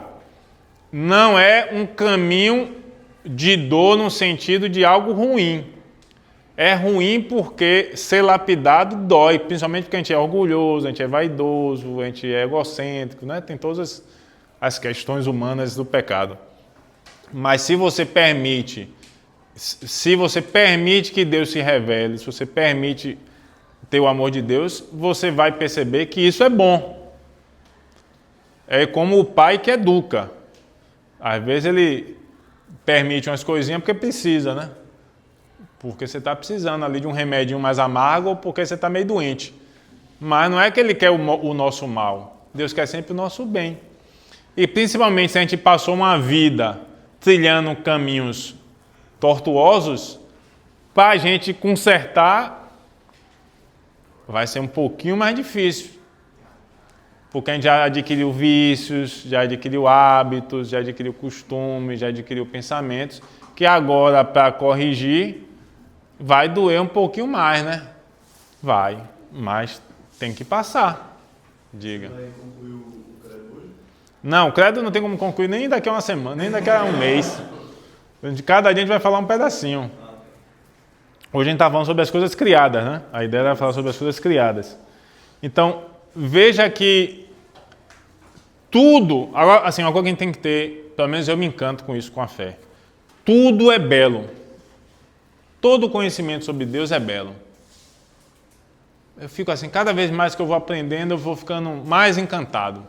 não é um caminho de dor no sentido de algo ruim. É ruim porque ser lapidado dói, principalmente porque a gente é orgulhoso, a gente é vaidoso, a gente é egocêntrico, né? Tem todas as questões humanas do pecado. Mas se você permite que Deus se revele, se você permite ter o amor de Deus, você vai perceber que isso é bom. É como o pai que educa. Às vezes ele permite umas coisinhas porque precisa, né? Porque você está precisando ali de um remedinho mais amargo ou porque você está meio doente. Mas não é que ele quer o nosso mal. Deus quer sempre o nosso bem. E principalmente se a gente passou uma vida trilhando caminhos tortuosos, para a gente consertar vai ser um pouquinho mais difícil. Porque a gente já adquiriu vícios, já adquiriu hábitos, já adquiriu costumes, já adquiriu pensamentos, que agora, para corrigir, vai doer um pouquinho mais, né? Vai, mas tem que passar. Diga. Vai concluir o credo hoje? Não, o credo não tem como concluir nem daqui a uma semana, nem daqui a um mês. De cada dia a gente vai falar um pedacinho. Hoje a gente está falando sobre as coisas criadas, né? A ideia era falar sobre as coisas criadas. Então, veja que tudo, agora, assim, uma coisa que a gente tem que ter, pelo menos eu me encanto com isso, com a fé. Tudo é belo. Todo conhecimento sobre Deus é belo. Eu fico assim, cada vez mais que eu vou aprendendo, eu vou ficando mais encantado.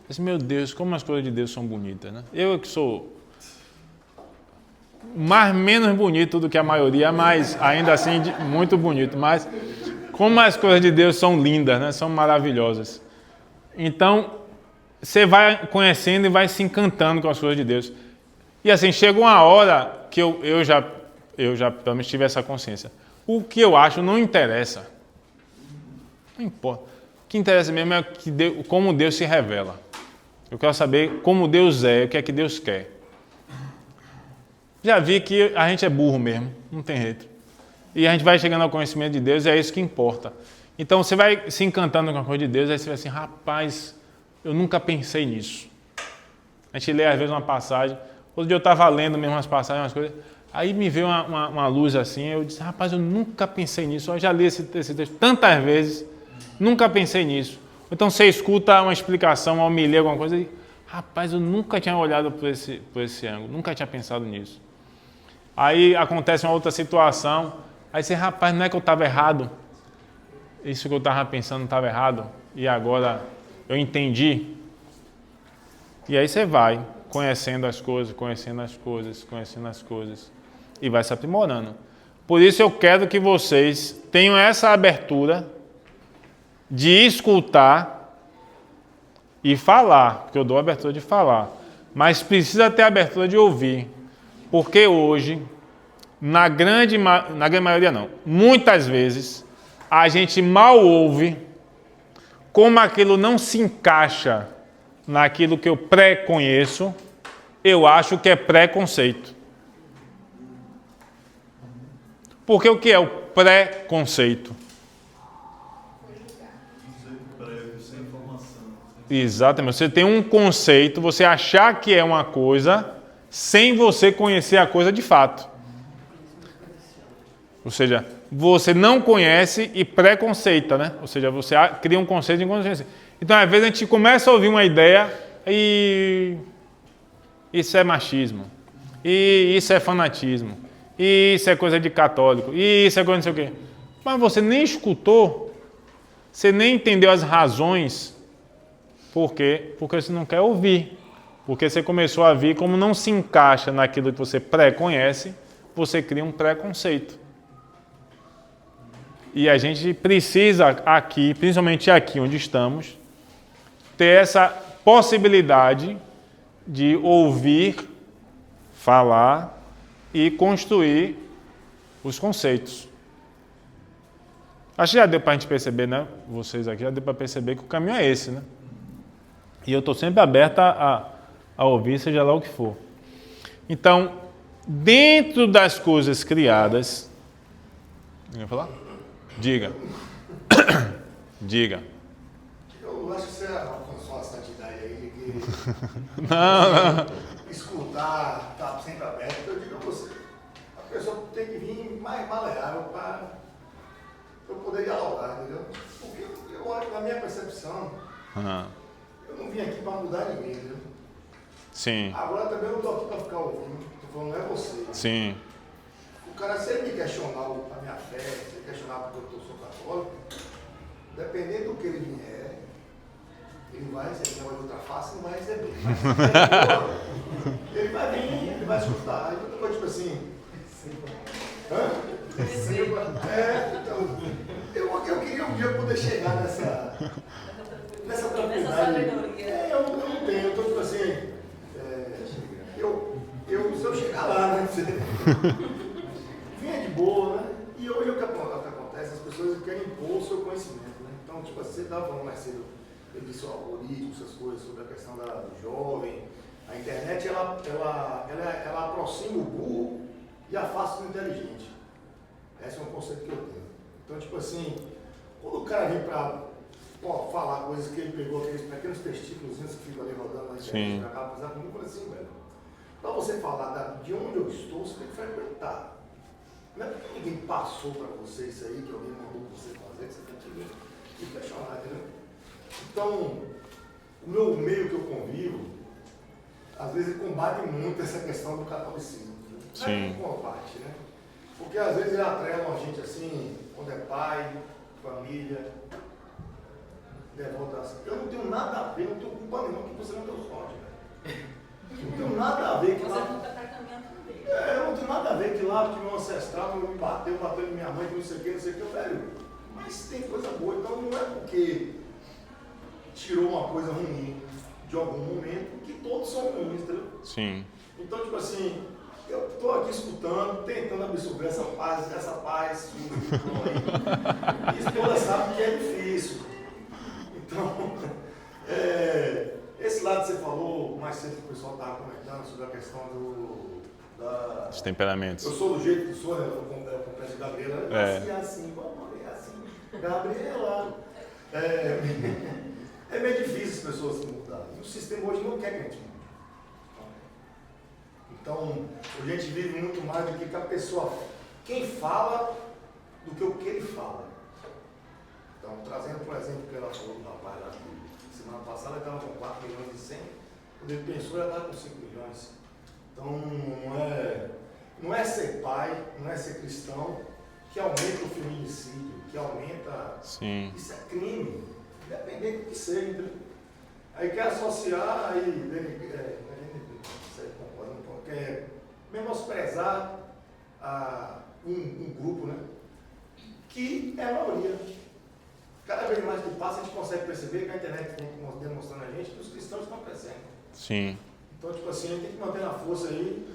Mas, meu Deus, como as coisas de Deus são bonitas, né? Eu que sou menos bonito do que a maioria, mas ainda assim muito bonito. Mas como as coisas de Deus são lindas, né? São maravilhosas. Então, você vai conhecendo e vai se encantando com as coisas de Deus. E assim, chega uma hora que eu já pelo menos tive essa consciência. O que eu acho não interessa. Não importa. O que interessa mesmo é como Deus se revela. Eu quero saber como Deus é, o que é que Deus quer. Já vi que a gente é burro mesmo, não tem jeito. E a gente vai chegando ao conhecimento de Deus e é isso que importa. Então você vai se encantando com a coisa de Deus, aí você vai assim, rapaz, eu nunca pensei nisso. A gente lê às vezes uma passagem, outro dia eu estava lendo mesmo umas passagens, umas coisas, aí me veio uma luz assim, eu disse, rapaz, eu nunca pensei nisso, eu já li esse texto tantas vezes, nunca pensei nisso. Então você escuta uma explicação, uma homilia, alguma coisa, e rapaz, eu nunca tinha olhado por esse ângulo, nunca tinha pensado nisso. Aí acontece uma outra situação, aí você, rapaz, não é que eu estava errado? Isso que eu estava pensando estava errado, e agora eu entendi. E aí você vai conhecendo as coisas, e vai se aprimorando. Por isso eu quero que vocês tenham essa abertura de escutar e falar, porque eu dou a abertura de falar, mas precisa ter a abertura de ouvir, porque hoje, na grande maioria não, muitas vezes, a gente mal ouve, como aquilo não se encaixa naquilo que eu pré-conheço, eu acho que é preconceito. Porque o que é o preconceito? Sem informação. Exatamente. Você tem um conceito, você achar que é uma coisa, sem você conhecer a coisa de fato. Ou seja, você não conhece e preconceita, né? Ou seja, você cria um conceito de inconsciência. Então, às vezes, a gente começa a ouvir uma ideia e isso é machismo, e isso é fanatismo, e isso é coisa de católico, e isso é coisa não sei o quê. Mas você nem escutou, você nem entendeu as razões. Por quê? Porque você não quer ouvir. Porque você começou a ver como não se encaixa naquilo que você pré-conhece, você cria um preconceito. E a gente precisa aqui, principalmente aqui onde estamos, ter essa possibilidade de ouvir, falar e construir os conceitos. Acho que já deu para a gente perceber, né? Vocês aqui já deu para perceber que o caminho é esse, né? E eu estou sempre aberto a ouvir, seja lá o que for. Então, dentro das coisas criadas... Ninguém vai falar? Diga. Diga. Eu acho que você alcançou uma santidade aí que Não. escutar, estar sempre aberto. Eu digo a você, a pessoa tem que vir mais maleável para eu poder dialogar, entendeu? Porque eu acho, na minha percepção, eu não vim aqui para mudar ninguém, entendeu? Sim. Agora também eu não estou aqui para ficar ouvindo, estou falando, não é você. Sim. O cara, se ele me questionar a minha fé, se ele questionar porque eu sou católico, dependendo do que ele vier, Ele vai, se ele não vai de outra face, não vai receber. Ele vai vir, ele vai escutar. Aí outra coisa, tipo assim. Então, eu queria um dia poder chegar nessa tranquilidade. Eu não tenho, eu tô tipo assim. Se eu chegar lá, né? Vinha de boa, né? E hoje o que acontece, as pessoas querem impor o seu conhecimento, né? Então, tipo assim, você estava falando mais cedo, eu disse o algoritmo, essas coisas, sobre a questão do jovem. A internet, ela aproxima o burro e afasta o inteligente. Esse é um conceito que eu tenho. Então, tipo assim, quando o cara vem para falar coisas que ele pegou, aqueles pequenos testículos que ficam ali rodando na internet, pra cá, apesar comigo, eu falei assim, velho, para você falar de onde eu estou, você tem que frequentar. Não é porque ninguém passou para você isso aí, que alguém mandou você fazer, que você tem que questionar, entendeu? Então, o meu meio que eu convivo, às vezes combate muito essa questão do catolicismo. Não é que combate, né? Porque às vezes eles atrelam a gente assim, quando é pai, família, devotação. Eu não tenho nada a ver, não tenho culpa nenhuma que você não deu sorte, velho. Não tenho nada a ver que lá. Eu não tenho nada a ver que lá que meu ancestral me bateu em minha mãe, que não sei o que, velho. Mas tem coisa boa, então não é porque tirou uma coisa ruim de algum momento que todos são ruins, entendeu? Sim. Então, tipo assim, eu estou aqui escutando, tentando absorver essa paz, e todas sabem que é difícil. Então, esse lado que você falou, mais cedo que o pessoal estava comentando sobre a questão os temperamentos. Eu sou do jeito que sou, né? Eu confesso Gabriela, é assim, Gabriela. É meio difícil as pessoas se mudarem. E o sistema hoje não quer que a gente mude. Então, a gente vive muito mais do que a pessoa, quem fala, do que o que ele fala. Então, trazendo, por exemplo, o que ela falou do rapaz lá, semana passada ele estava com 4 milhões e 100, quando ele pensou, ele estava com 5 milhões. Então, não é ser pai, não é ser cristão, que aumenta o feminicídio, que aumenta... Sim. Isso é crime, independente do que seja. Entendeu? Aí quer associar, quer menosprezar um grupo, né? Que é a maioria. Cada vez mais que passa, a gente consegue perceber que a internet tem demonstrando a gente que os cristãos estão crescendo. Sim. Então, tipo assim, a gente tem que manter na força aí.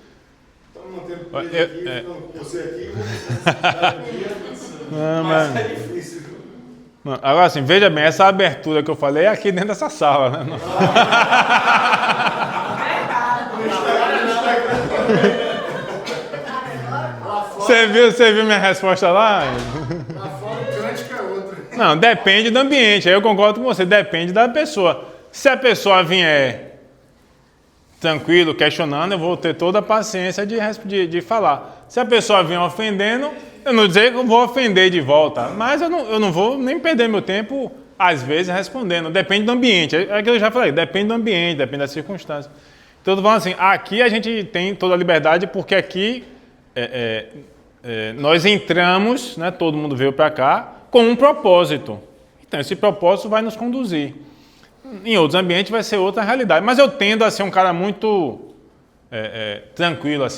Estamos mantendo preso aqui, ficando com você aqui, mas é difícil, viu? Agora assim, veja bem, essa abertura que eu falei é aqui dentro dessa sala, né? Você viu minha resposta lá? Lá fora o cântico é outro. Não, depende do ambiente, aí eu concordo com você, depende da pessoa. Se a pessoa vier tranquilo, questionando, eu vou ter toda a paciência de falar. Se a pessoa vier ofendendo, eu não dizer que eu vou ofender de volta, mas eu não vou nem perder meu tempo, às vezes, respondendo. Depende do ambiente, é aquilo que eu já falei, depende do ambiente, depende das circunstâncias. Então, eu tô falando assim, aqui a gente tem toda a liberdade, porque aqui nós entramos, né, todo mundo veio para cá, com um propósito. Então, esse propósito vai nos conduzir. Em outros ambientes vai ser outra realidade. Mas eu tendo a ser um cara muito tranquilo, assim.